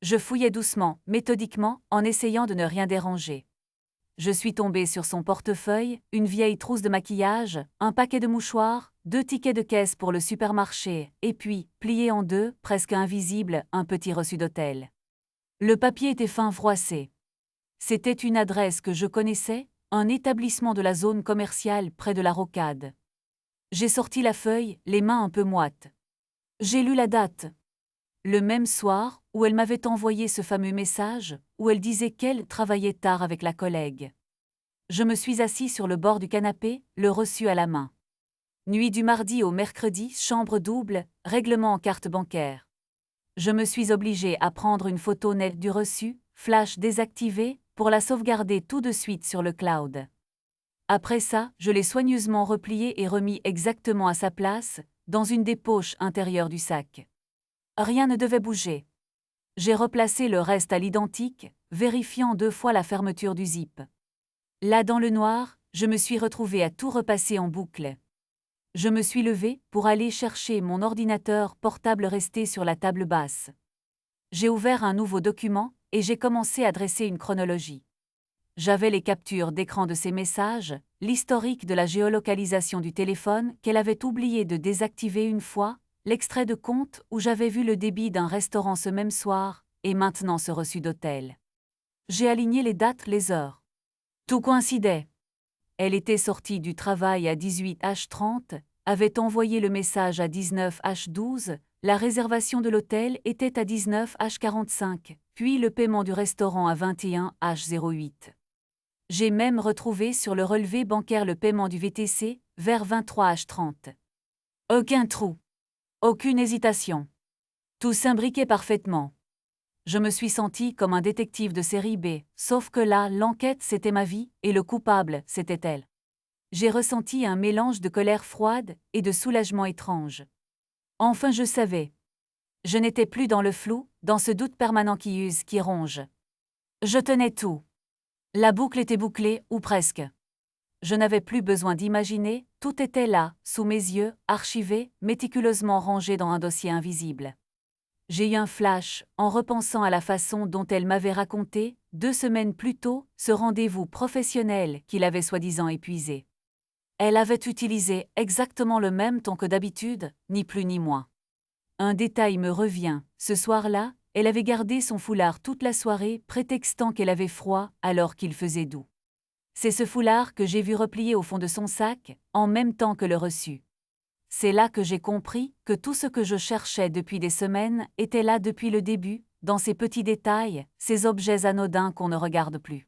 Je fouillais doucement, méthodiquement, en essayant de ne rien déranger. Je suis tombée sur son portefeuille, une vieille trousse de maquillage, un paquet de mouchoirs, 2 tickets de caisse pour le supermarché, et puis, plié en deux, presque invisible, un petit reçu d'hôtel. Le papier était fin froissé. C'était une adresse que je connaissais, un établissement de la zone commerciale près de la Rocade. J'ai sorti la feuille, les mains un peu moites. J'ai lu la date. Le même soir où elle m'avait envoyé ce fameux message, où elle disait qu'elle travaillait tard avec la collègue. Je me suis assis sur le bord du canapé, le reçu à la main. Nuit du mardi au mercredi, chambre double, règlement en carte bancaire. Je me suis obligée à prendre une photo nette du reçu, flash désactivé, pour la sauvegarder tout de suite sur le cloud. Après ça, je l'ai soigneusement replié et remis exactement à sa place, dans une des poches intérieures du sac. Rien ne devait bouger. J'ai replacé le reste à l'identique, vérifiant 2 fois la fermeture du zip. Là dans le noir, je me suis retrouvée à tout repasser en boucle. Je me suis levée pour aller chercher mon ordinateur portable resté sur la table basse. J'ai ouvert un nouveau document et j'ai commencé à dresser une chronologie. J'avais les captures d'écran de ses messages, l'historique de la géolocalisation du téléphone qu'elle avait oublié de désactiver une fois, l'extrait de compte où j'avais vu le débit d'un restaurant ce même soir, et maintenant ce reçu d'hôtel. J'ai aligné les dates, les heures. Tout coïncidait. Elle était sortie du travail à 18h30, avait envoyé le message à 19h12, la réservation de l'hôtel était à 19h45, puis le paiement du restaurant à 21h08. J'ai même retrouvé sur le relevé bancaire le paiement du VTC, vers 23h30. Aucun trou. Aucune hésitation. Tout s'imbriquait parfaitement. Je me suis sentie comme un détective de série B, sauf que là, l'enquête c'était ma vie, et le coupable, c'était elle. J'ai ressenti un mélange de colère froide et de soulagement étrange. Enfin je savais. Je n'étais plus dans le flou, dans ce doute permanent qui use, qui ronge. Je tenais tout. La boucle était bouclée, ou presque. Je n'avais plus besoin d'imaginer, tout était là, sous mes yeux, archivé, méticuleusement rangé dans un dossier invisible. J'ai eu un flash, en repensant à la façon dont elle m'avait raconté, 2 semaines plus tôt, ce rendez-vous professionnel qu'il avait soi-disant épuisé. Elle avait utilisé exactement le même ton que d'habitude, ni plus ni moins. Un détail me revient, ce soir-là, elle avait gardé son foulard toute la soirée, prétextant qu'elle avait froid alors qu'il faisait doux. C'est ce foulard que j'ai vu replié au fond de son sac, en même temps que le reçu. C'est là que j'ai compris que tout ce que je cherchais depuis des semaines était là depuis le début, dans ces petits détails, ces objets anodins qu'on ne regarde plus.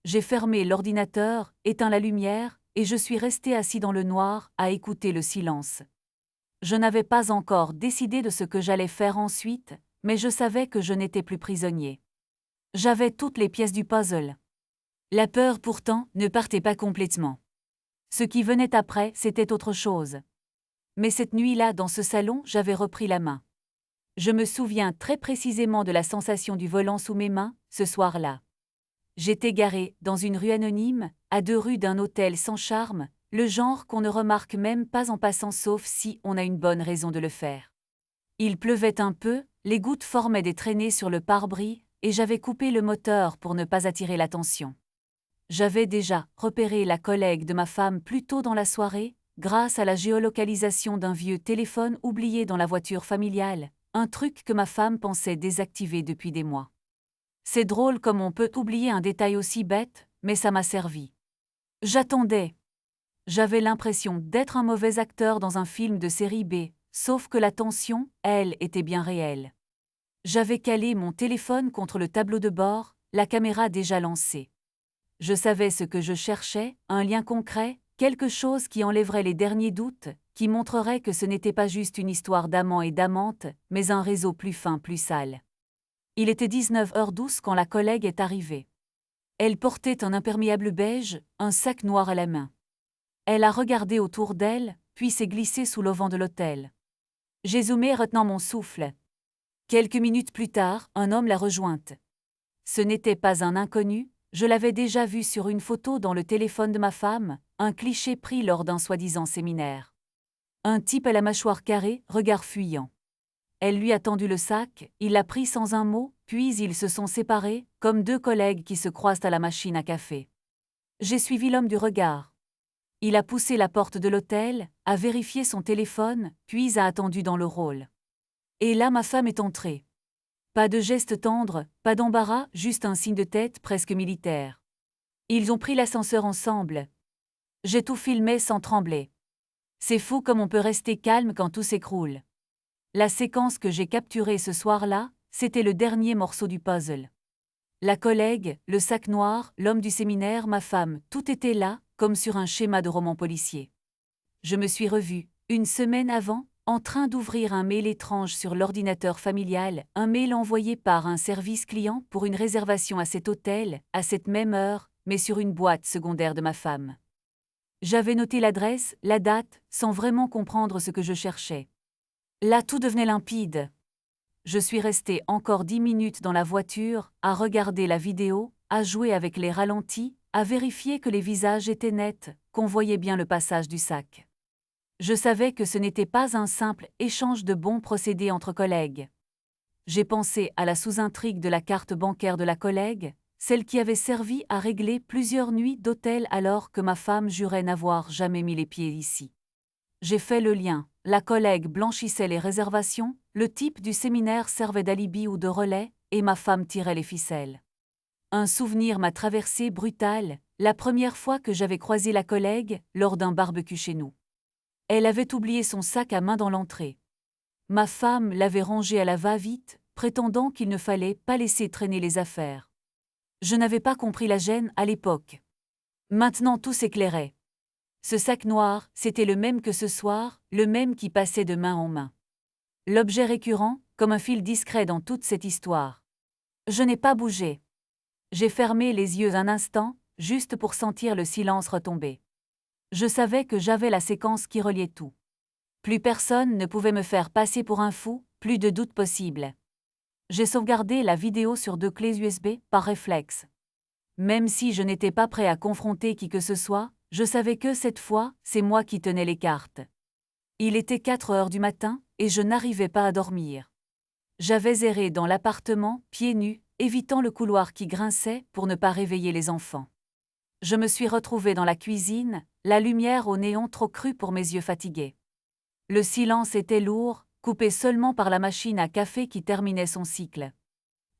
J'ai fermé l'ordinateur, éteint la lumière, et je suis resté assis dans le noir, à écouter le silence. Je n'avais pas encore décidé de ce que j'allais faire ensuite, mais je savais que je n'étais plus prisonnier. J'avais toutes les pièces du puzzle. La peur, pourtant, ne partait pas complètement. Ce qui venait après, c'était autre chose. Mais cette nuit-là, dans ce salon, j'avais repris la main. Je me souviens très précisément de la sensation du volant sous mes mains, ce soir-là. J'étais garé, dans une rue anonyme, à 2 rues d'un hôtel sans charme, le genre qu'on ne remarque même pas en passant sauf si on a une bonne raison de le faire. Il pleuvait un peu, les gouttes formaient des traînées sur le pare-brise, et j'avais coupé le moteur pour ne pas attirer l'attention. J'avais déjà repéré la collègue de ma femme plus tôt dans la soirée, grâce à la géolocalisation d'un vieux téléphone oublié dans la voiture familiale, un truc que ma femme pensait désactiver depuis des mois. C'est drôle comme on peut oublier un détail aussi bête, mais ça m'a servi. J'attendais. J'avais l'impression d'être un mauvais acteur dans un film de série B, sauf que la tension, elle, était bien réelle. J'avais calé mon téléphone contre le tableau de bord, la caméra déjà lancée. Je savais ce que je cherchais, un lien concret, quelque chose qui enlèverait les derniers doutes, qui montrerait que ce n'était pas juste une histoire d'amant et d'amante, mais un réseau plus fin, plus sale. Il était 19h12 quand la collègue est arrivée. Elle portait un imperméable beige, un sac noir à la main. Elle a regardé autour d'elle, puis s'est glissée sous l'auvent de l'hôtel. J'ai zoomé retenant mon souffle. Quelques minutes plus tard, un homme l'a rejointe. Ce n'était pas un inconnu, je l'avais déjà vu sur une photo dans le téléphone de ma femme, un cliché pris lors d'un soi-disant séminaire. Un type à la mâchoire carrée, regard fuyant. Elle lui a tendu le sac, il l'a pris sans un mot, puis ils se sont séparés, comme 2 collègues qui se croisent à la machine à café. J'ai suivi l'homme du regard. Il a poussé la porte de l'hôtel, a vérifié son téléphone, puis a attendu dans le hall. Et là ma femme est entrée. Pas de geste tendre, pas d'embarras, juste un signe de tête presque militaire. Ils ont pris l'ascenseur ensemble. J'ai tout filmé sans trembler. C'est fou comme on peut rester calme quand tout s'écroule. La séquence que j'ai capturée ce soir-là, c'était le dernier morceau du puzzle. La collègue, le sac noir, l'homme du séminaire, ma femme, tout était là, comme sur un schéma de roman policier. Je me suis revue, une semaine avant, en train d'ouvrir un mail étrange sur l'ordinateur familial, un mail envoyé par un service client pour une réservation à cet hôtel, à cette même heure, mais sur une boîte secondaire de ma femme. J'avais noté l'adresse, la date, sans vraiment comprendre ce que je cherchais. Là tout devenait limpide. Je suis restée encore 10 minutes dans la voiture, à regarder la vidéo, à jouer avec les ralentis, à vérifier que les visages étaient nets, qu'on voyait bien le passage du sac. Je savais que ce n'était pas un simple échange de bons procédés entre collègues. J'ai pensé à la sous-intrigue de la carte bancaire de la collègue, celle qui avait servi à régler plusieurs nuits d'hôtel alors que ma femme jurait n'avoir jamais mis les pieds ici. J'ai fait le lien, la collègue blanchissait les réservations, le type du séminaire servait d'alibi ou de relais, et ma femme tirait les ficelles. Un souvenir m'a traversé brutal, la première fois que j'avais croisé la collègue, lors d'un barbecue chez nous. Elle avait oublié son sac à main dans l'entrée. Ma femme l'avait rangé à la va-vite, prétendant qu'il ne fallait pas laisser traîner les affaires. Je n'avais pas compris la gêne à l'époque. Maintenant tout s'éclairait. Ce sac noir, c'était le même que ce soir, le même qui passait de main en main. L'objet récurrent, comme un fil discret dans toute cette histoire. Je n'ai pas bougé. J'ai fermé les yeux un instant, juste pour sentir le silence retomber. Je savais que j'avais la séquence qui reliait tout. Plus personne ne pouvait me faire passer pour un fou, plus de doute possible. J'ai sauvegardé la vidéo sur 2 clés USB, par réflexe. Même si je n'étais pas prêt à confronter qui que ce soit, je savais que cette fois, c'est moi qui tenais les cartes. Il était 4 heures du matin, et je n'arrivais pas à dormir. J'avais erré dans l'appartement, pieds nus, évitant le couloir qui grinçait pour ne pas réveiller les enfants. Je me suis retrouvée dans la cuisine, la lumière au néon trop crue pour mes yeux fatigués. Le silence était lourd, coupé seulement par la machine à café qui terminait son cycle.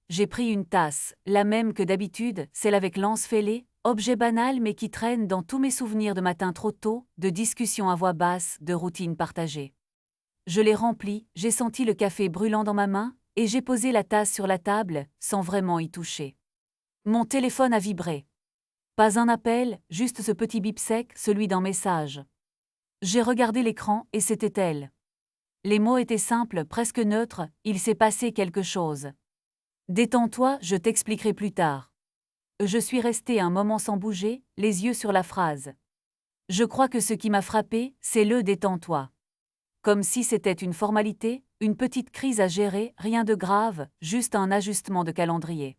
J'ai pris une tasse, la même que d'habitude, celle avec l'anse fêlée, objet banal mais qui traîne dans tous mes souvenirs de matin trop tôt, de discussions à voix basse, de routines partagées. Je l'ai remplie, j'ai senti le café brûlant dans ma main, et j'ai posé la tasse sur la table, sans vraiment y toucher. Mon téléphone a vibré. Pas un appel, juste ce petit bip sec, celui d'un message. J'ai regardé l'écran et c'était elle. Les mots étaient simples, presque neutres, il s'est passé quelque chose. Détends-toi, je t'expliquerai plus tard. Je suis restée un moment sans bouger, les yeux sur la phrase. Je crois que ce qui m'a frappé, c'est le détends-toi. Comme si c'était une formalité, une petite crise à gérer, rien de grave, juste un ajustement de calendrier.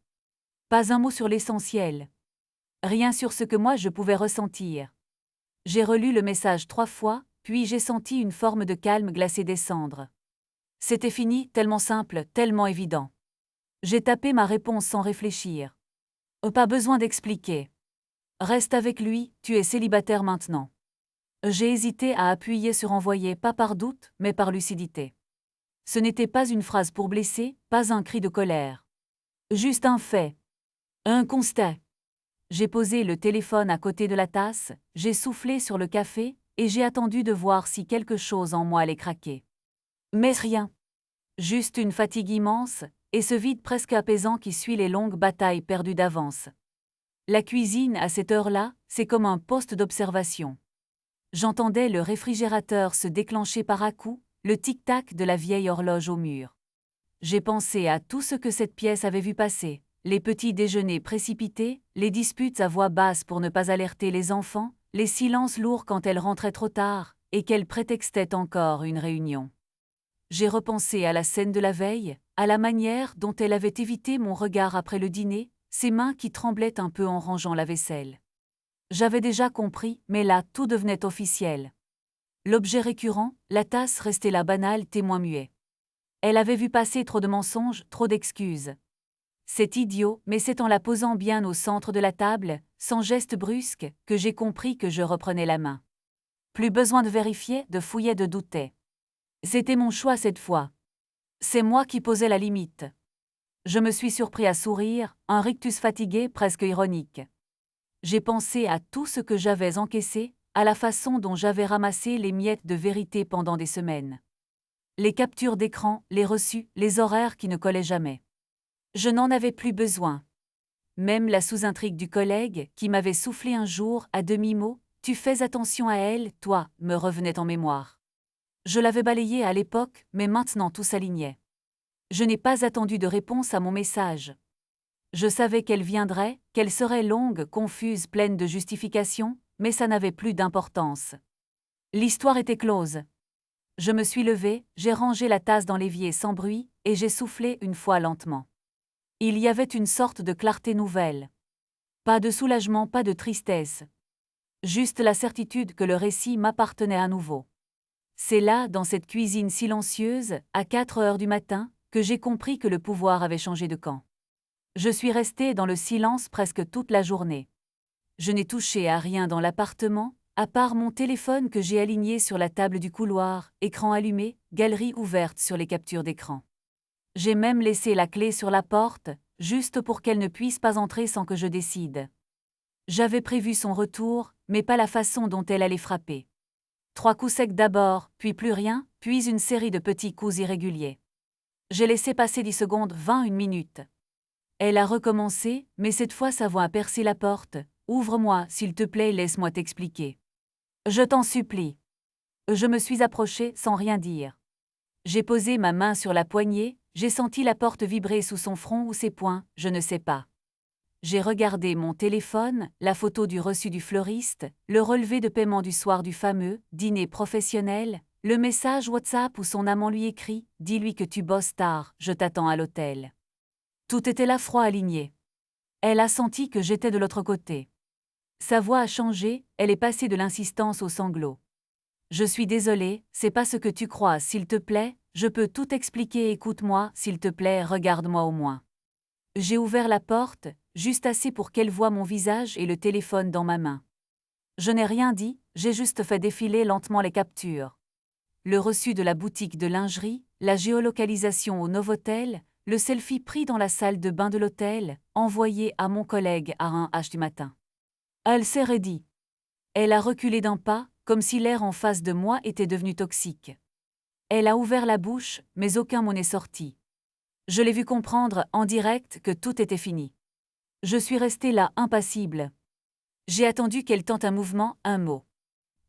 Pas un mot sur l'essentiel. Rien sur ce que moi je pouvais ressentir. J'ai relu le message 3 fois, puis j'ai senti une forme de calme glacé descendre. C'était fini, tellement simple, tellement évident. J'ai tapé ma réponse sans réfléchir. Pas besoin d'expliquer. Reste avec lui, tu es célibataire maintenant. J'ai hésité à appuyer sur envoyer, pas par doute, mais par lucidité. Ce n'était pas une phrase pour blesser, pas un cri de colère. Juste un fait. Un constat. J'ai posé le téléphone à côté de la tasse, j'ai soufflé sur le café, et j'ai attendu de voir si quelque chose en moi allait craquer. Mais rien. Juste une fatigue immense, et ce vide presque apaisant qui suit les longues batailles perdues d'avance. La cuisine, à cette heure-là, c'est comme un poste d'observation. J'entendais le réfrigérateur se déclencher par à-coups, le tic-tac de la vieille horloge au mur. J'ai pensé à tout ce que cette pièce avait vu passer, les petits déjeuners précipités, les disputes à voix basse pour ne pas alerter les enfants, les silences lourds quand elle rentrait trop tard, et qu'elle prétextait encore une réunion. J'ai repensé à la scène de la veille, à la manière dont elle avait évité mon regard après le dîner, ses mains qui tremblaient un peu en rangeant la vaisselle. J'avais déjà compris, mais là, tout devenait officiel. L'objet récurrent, la tasse restait là banale, témoin muet. Elle avait vu passer trop de mensonges, trop d'excuses. C'est idiot, mais c'est en la posant bien au centre de la table, sans geste brusque, que j'ai compris que je reprenais la main. Plus besoin de vérifier, de fouiller, de douter. C'était mon choix cette fois. C'est moi qui posais la limite. Je me suis surpris à sourire, un rictus fatigué, presque ironique. J'ai pensé à tout ce que j'avais encaissé, à la façon dont j'avais ramassé les miettes de vérité pendant des semaines. Les captures d'écran, les reçus, les horaires qui ne collaient jamais. Je n'en avais plus besoin. Même la sous-intrigue du collègue, qui m'avait soufflé un jour, à demi-mot, « Tu fais attention à elle, toi », me revenait en mémoire. Je l'avais balayée à l'époque, mais maintenant tout s'alignait. Je n'ai pas attendu de réponse à mon message. Je savais qu'elle viendrait, qu'elle serait longue, confuse, pleine de justifications, mais ça n'avait plus d'importance. L'histoire était close. Je me suis levée, j'ai rangé la tasse dans l'évier sans bruit, et j'ai soufflé une fois lentement. Il y avait une sorte de clarté nouvelle. Pas de soulagement, pas de tristesse. Juste la certitude que le récit m'appartenait à nouveau. C'est là, dans cette cuisine silencieuse, à 4 heures du matin, que j'ai compris que le pouvoir avait changé de camp. Je suis restée dans le silence presque toute la journée. Je n'ai touché à rien dans l'appartement, à part mon téléphone que j'ai aligné sur la table du couloir, écran allumé, galerie ouverte sur les captures d'écran. J'ai même laissé la clé sur la porte, juste pour qu'elle ne puisse pas entrer sans que je décide. J'avais prévu son retour, mais pas la façon dont elle allait frapper. 3 coups secs d'abord, puis plus rien, puis une série de petits coups irréguliers. J'ai laissé passer 10 secondes, 20, une minute. Elle a recommencé, mais cette fois sa voix a percé la porte. « Ouvre-moi, s'il te plaît, laisse-moi t'expliquer. »« Je t'en supplie. » Je me suis approchée sans rien dire. J'ai posé ma main sur la poignée, j'ai senti la porte vibrer sous son front ou ses poings, je ne sais pas. J'ai regardé mon téléphone, la photo du reçu du fleuriste, le relevé de paiement du soir du fameux dîner professionnel, le message WhatsApp où son amant lui écrit « Dis-lui que tu bosses tard, je t'attends à l'hôtel. » Tout était là froid aligné. Elle a senti que j'étais de l'autre côté. Sa voix a changé, elle est passée de l'insistance au sanglot. Je suis désolée, c'est pas ce que tu crois, s'il te plaît, je peux tout expliquer, écoute-moi, s'il te plaît, regarde-moi au moins. J'ai ouvert la porte, juste assez pour qu'elle voie mon visage et le téléphone dans ma main. Je n'ai rien dit, j'ai juste fait défiler lentement les captures. Le reçu de la boutique de lingerie, la géolocalisation au Novotel, le selfie pris dans la salle de bain de l'hôtel, envoyé à mon collègue à 1h du matin. Elle s'est raidie. Elle a reculé d'un pas, comme si l'air en face de moi était devenu toxique. Elle a ouvert la bouche, mais aucun mot n'est sorti. Je l'ai vu comprendre, en direct, que tout était fini. Je suis restée là, impassible. J'ai attendu qu'elle tente un mouvement, un mot.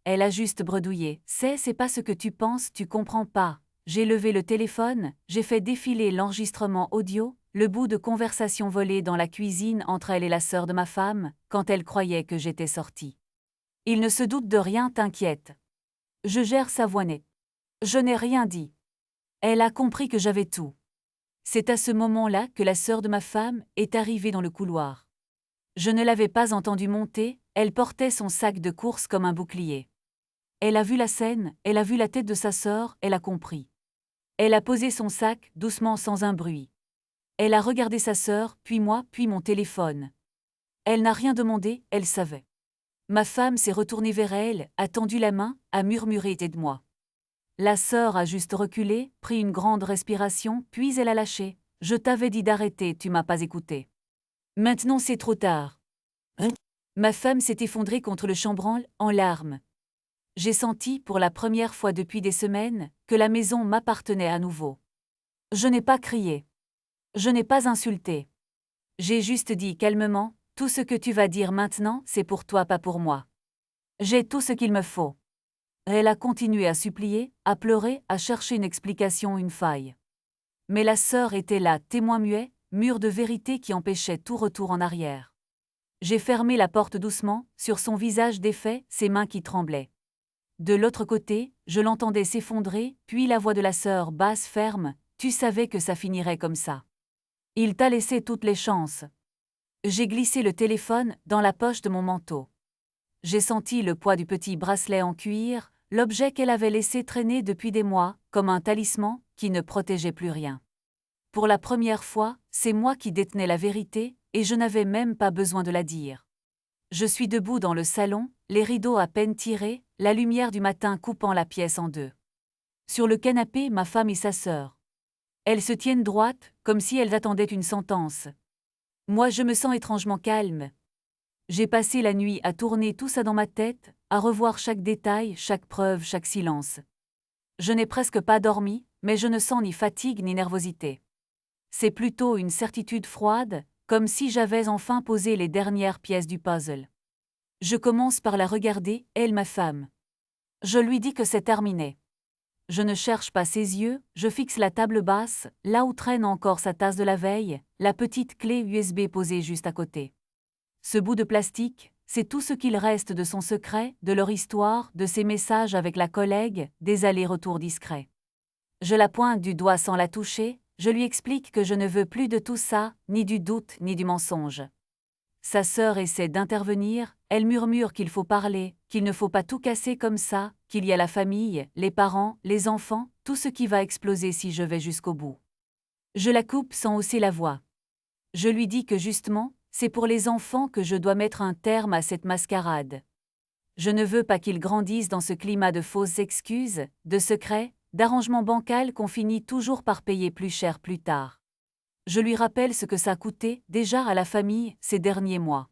Elle a juste bredouillé. C'est pas ce que tu penses, tu comprends pas. j'ai levé le téléphone, j'ai fait défiler l'enregistrement audio, le bout de conversation volé dans la cuisine entre elle et la sœur de ma femme, quand elle croyait que j'étais sortie. Il ne se doute de rien, t'inquiète. Je gère sa voix nette. Je n'ai rien dit. Elle a compris que j'avais tout. C'est à ce moment-là que la sœur de ma femme est arrivée dans le couloir. Je ne l'avais pas entendue monter, elle portait son sac de course comme un bouclier. Elle a vu la scène, elle a vu la tête de sa sœur, elle a compris. Elle a posé son sac, doucement sans un bruit. Elle a regardé sa sœur, puis moi, puis mon téléphone. Elle n'a rien demandé, elle savait. Ma femme s'est retournée vers elle, a tendu la main, a murmuré « Aide-moi ». La sœur a juste reculé, pris une grande respiration, puis elle a lâché. « Je t'avais dit d'arrêter, tu m'as pas écouté. Maintenant c'est trop tard. » Ma femme s'est effondrée contre le chambranle, en larmes. J'ai senti, pour la première fois depuis des semaines, que la maison m'appartenait à nouveau. Je n'ai pas crié. Je n'ai pas insulté. J'ai juste dit calmement, « Tout ce que tu vas dire maintenant, c'est pour toi, pas pour moi. J'ai tout ce qu'il me faut. » Elle a continué à supplier, à pleurer, à chercher une explication, une faille. Mais la sœur était là, témoin muet, mur de vérité qui empêchait tout retour en arrière. J'ai fermé la porte doucement, sur son visage défait, ses mains qui tremblaient. De l'autre côté, je l'entendais s'effondrer, puis la voix de la sœur basse ferme, « Tu savais que ça finirait comme ça. Il t'a laissé toutes les chances. » J'ai glissé le téléphone dans la poche de mon manteau. J'ai senti le poids du petit bracelet en cuir, l'objet qu'elle avait laissé traîner depuis des mois, comme un talisman qui ne protégeait plus rien. Pour la première fois, c'est moi qui détenais la vérité, et je n'avais même pas besoin de la dire. Je suis debout dans le salon, les rideaux à peine tirés, la lumière du matin coupant la pièce en deux. Sur le canapé, ma femme et sa sœur. Elles se tiennent droites, comme si elles attendaient une sentence. Moi, je me sens étrangement calme. J'ai passé la nuit à tourner tout ça dans ma tête, à revoir chaque détail, chaque preuve, chaque silence. Je n'ai presque pas dormi, mais je ne sens ni fatigue ni nervosité. C'est plutôt une certitude froide, comme si j'avais enfin posé les dernières pièces du puzzle. Je commence par la regarder, elle, ma femme. Je lui dis que c'est terminé. Je ne cherche pas ses yeux, je fixe la table basse, là où traîne encore sa tasse de la veille, la petite clé USB posée juste à côté. Ce bout de plastique, c'est tout ce qu'il reste de son secret, de leur histoire, de ses messages avec la collègue, des allers-retours discrets. Je la pointe du doigt sans la toucher, je lui explique que je ne veux plus de tout ça, ni du doute, ni du mensonge. Sa sœur essaie d'intervenir, elle murmure qu'il faut parler, qu'il ne faut pas tout casser comme ça, qu'il y a la famille, les parents, les enfants, tout ce qui va exploser si je vais jusqu'au bout. Je la coupe sans hausser la voix. Je lui dis que justement, c'est pour les enfants que je dois mettre un terme à cette mascarade. Je ne veux pas qu'ils grandissent dans ce climat de fausses excuses, de secrets, d'arrangements bancals qu'on finit toujours par payer plus cher plus tard. Je lui rappelle ce que ça a coûté, déjà à la famille, ces derniers mois.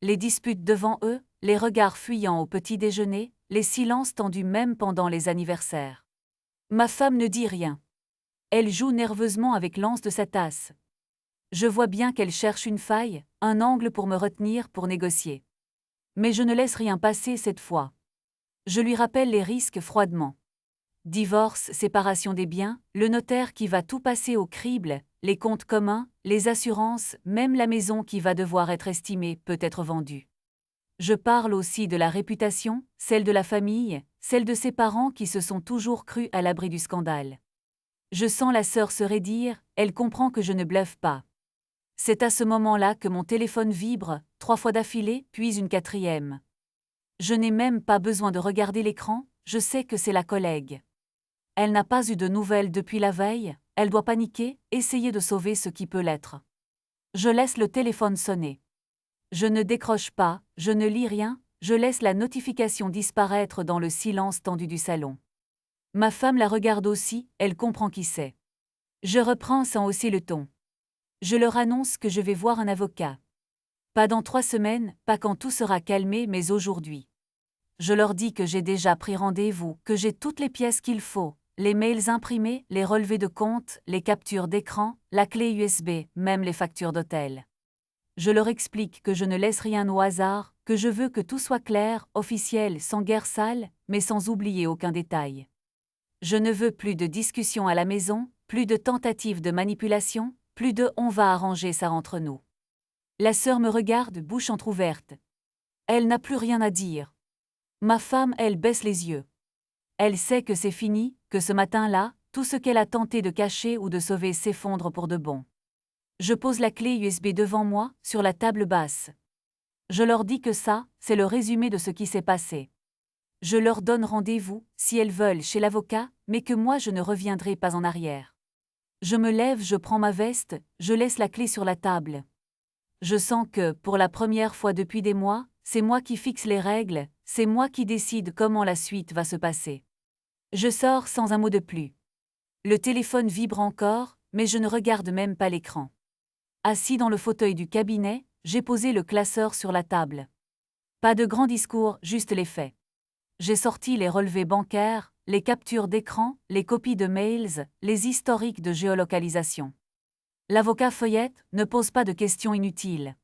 Les disputes devant eux, les regards fuyants au petit déjeuner, les silences tendus même pendant les anniversaires. Ma femme ne dit rien. Elle joue nerveusement avec l'anse de sa tasse. Je vois bien qu'elle cherche une faille, un angle pour me retenir, pour négocier. Mais je ne laisse rien passer cette fois. Je lui rappelle les risques froidement. Divorce, séparation des biens, le notaire qui va tout passer au crible, les comptes communs, les assurances, même la maison qui va devoir être estimée, peut être vendue. Je parle aussi de la réputation, celle de la famille, celle de ses parents qui se sont toujours crus à l'abri du scandale. Je sens la sœur se raidir, elle comprend que je ne bluffe pas. C'est à ce moment-là que mon téléphone vibre, 3 fois d'affilée, puis une 4e. Je n'ai même pas besoin de regarder l'écran, je sais que c'est la collègue. Elle n'a pas eu de nouvelles depuis la veille, elle doit paniquer, essayer de sauver ce qui peut l'être. Je laisse le téléphone sonner. Je ne décroche pas, je ne lis rien, je laisse la notification disparaître dans le silence tendu du salon. Ma femme la regarde aussi, elle comprend qui c'est. Je reprends sans hausser le ton. Je leur annonce que je vais voir un avocat. Pas dans 3 semaines, pas quand tout sera calmé, mais aujourd'hui. Je leur dis que j'ai déjà pris rendez-vous, que j'ai toutes les pièces qu'il faut, les mails imprimés, les relevés de compte, les captures d'écran, la clé USB, même les factures d'hôtel. Je leur explique que je ne laisse rien au hasard, que je veux que tout soit clair, officiel, sans guerre sale, mais sans oublier aucun détail. Je ne veux plus de discussions à la maison, plus de tentatives de manipulation, plus de on va arranger ça entre nous. La sœur me regarde, bouche entr'ouverte. Elle n'a plus rien à dire. Ma femme, elle baisse les yeux. Elle sait que c'est fini, que ce matin-là, tout ce qu'elle a tenté de cacher ou de sauver s'effondre pour de bon. Je pose la clé USB devant moi, sur la table basse. Je leur dis que ça, c'est le résumé de ce qui s'est passé. Je leur donne rendez-vous, si elles veulent, chez l'avocat, mais que moi je ne reviendrai pas en arrière. Je me lève, je prends ma veste, je laisse la clé sur la table. Je sens que, pour la première fois depuis des mois, c'est moi qui fixe les règles, c'est moi qui décide comment la suite va se passer. Je sors sans un mot de plus. Le téléphone vibre encore, mais je ne regarde même pas l'écran. Assis dans le fauteuil du cabinet, j'ai posé le classeur sur la table. Pas de grand discours, juste les faits. J'ai sorti les relevés bancaires, les captures d'écran, les copies de mails, les historiques de géolocalisation. L'avocat feuillette, ne pose pas de questions inutiles.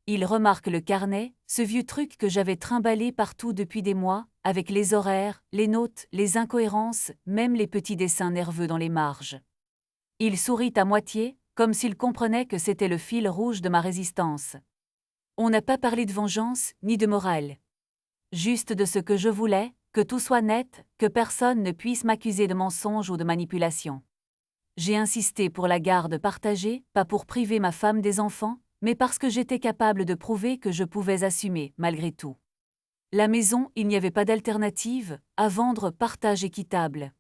Il remarque le carnet, ce vieux truc que j'avais trimballé partout depuis des mois, avec les horaires, les notes, les incohérences, même les petits dessins nerveux dans les marges. Il sourit à moitié, comme s'il comprenait que c'était le fil rouge de ma résistance. On n'a pas parlé de vengeance, ni de morale. Juste de ce que je voulais, que tout soit net, que personne ne puisse m'accuser de mensonge ou de manipulation. J'ai insisté pour la garde partagée, pas pour priver ma femme des enfants, mais parce que j'étais capable de prouver que je pouvais assumer, malgré tout. La maison, il n'y avait pas d'alternative, à vendre partage équitable.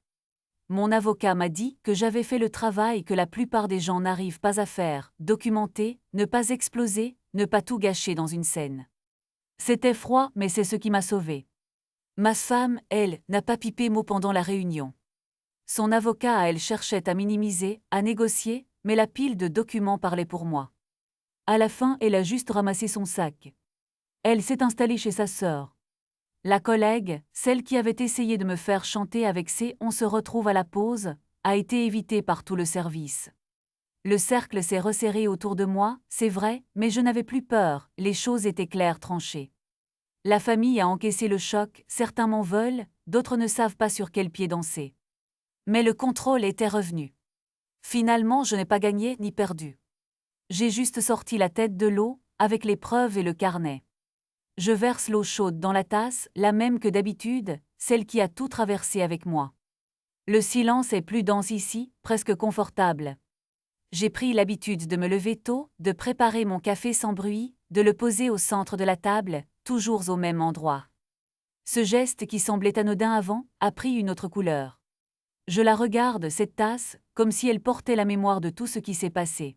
Mon avocat m'a dit que j'avais fait le travail que la plupart des gens n'arrivent pas à faire, documenter, ne pas exploser, ne pas tout gâcher dans une scène. C'était froid, mais c'est ce qui m'a sauvée. Ma femme, elle, n'a pas pipé mot pendant la réunion. Son avocat à elle cherchait à minimiser, à négocier, mais la pile de documents parlait pour moi. À la fin, elle a juste ramassé son sac. Elle s'est installée chez sa sœur. La collègue, celle qui avait essayé de me faire chanter avec ses On se retrouve à la pause, a été évitée par tout le service. Le cercle s'est resserré autour de moi, c'est vrai, mais je n'avais plus peur, les choses étaient claires tranchées. La famille a encaissé le choc, certains m'en veulent, d'autres ne savent pas sur quel pied danser. Mais le contrôle était revenu. Finalement, je n'ai pas gagné ni perdu. J'ai juste sorti la tête de l'eau, avec les preuves et le carnet. Je verse l'eau chaude dans la tasse, la même que d'habitude, celle qui a tout traversé avec moi. Le silence est plus dense ici, presque confortable. J'ai pris l'habitude de me lever tôt, de préparer mon café sans bruit, de le poser au centre de la table, toujours au même endroit. Ce geste qui semblait anodin avant, a pris une autre couleur. Je la regarde, cette tasse, comme si elle portait la mémoire de tout ce qui s'est passé.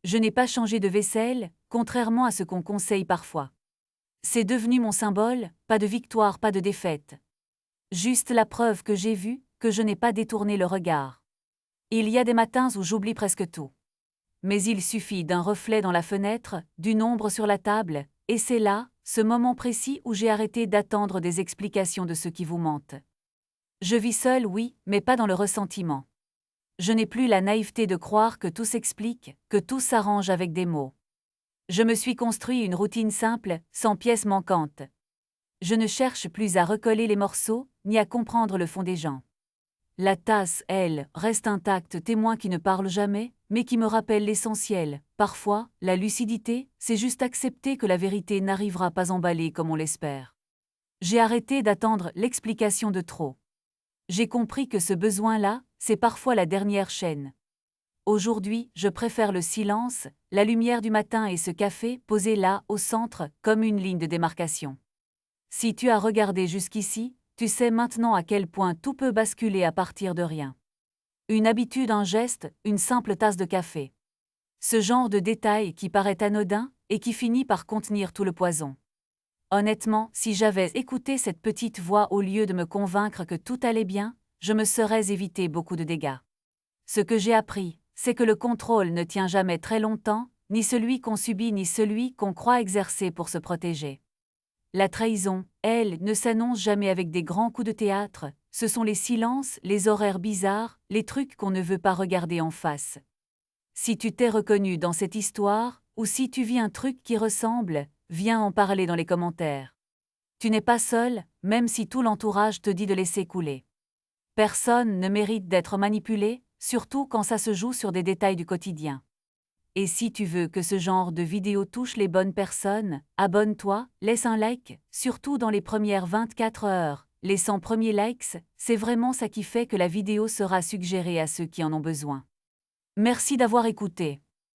Je n'ai pas changé de vaisselle, contrairement à ce qu'on conseille parfois. C'est devenu mon symbole, pas de victoire, pas de défaite. Juste la preuve que j'ai vue, que je n'ai pas détourné le regard. Il y a des matins où j'oublie presque tout. Mais il suffit d'un reflet dans la fenêtre, d'une ombre sur la table, et c'est là, ce moment précis où j'ai arrêté d'attendre des explications de ceux qui vous mentent. Je vis seule, oui, mais pas dans le ressentiment. Je n'ai plus la naïveté de croire que tout s'explique, que tout s'arrange avec des mots. Je me suis construit une routine simple, sans pièces manquantes. Je ne cherche plus à recoller les morceaux, ni à comprendre le fond des gens. La tasse, elle, reste intacte, témoin qui ne parle jamais, mais qui me rappelle l'essentiel. Parfois, la lucidité, c'est juste accepter que la vérité n'arrivera pas emballée comme on l'espère. J'ai arrêté d'attendre l'explication de trop. J'ai compris que ce besoin-là, c'est parfois la dernière chaîne. Aujourd'hui, je préfère le silence, la lumière du matin et ce café posé là, au centre, comme une ligne de démarcation. Si tu as regardé jusqu'ici, tu sais maintenant à quel point tout peut basculer à partir de rien. Une habitude, un geste, une simple tasse de café. Ce genre de détail qui paraît anodin et qui finit par contenir tout le poison. Honnêtement, si j'avais écouté cette petite voix au lieu de me convaincre que tout allait bien, je me serais évité beaucoup de dégâts. Ce que j'ai appris, c'est que le contrôle ne tient jamais très longtemps, ni celui qu'on subit ni celui qu'on croit exercer pour se protéger. La trahison, elle, ne s'annonce jamais avec des grands coups de théâtre, ce sont les silences, les horaires bizarres, les trucs qu'on ne veut pas regarder en face. Si tu t'es reconnu dans cette histoire, ou si tu vis un truc qui ressemble, viens en parler dans les commentaires. Tu n'es pas seul, même si tout l'entourage te dit de laisser couler. Personne ne mérite d'être manipulé, surtout quand ça se joue sur des détails du quotidien. Et si tu veux que ce genre de vidéo touche les bonnes personnes, abonne-toi, laisse un like, surtout dans les premières 24 heures. Les 100 premiers likes, c'est vraiment ça qui fait que la vidéo sera suggérée à ceux qui en ont besoin. Merci d'avoir écouté.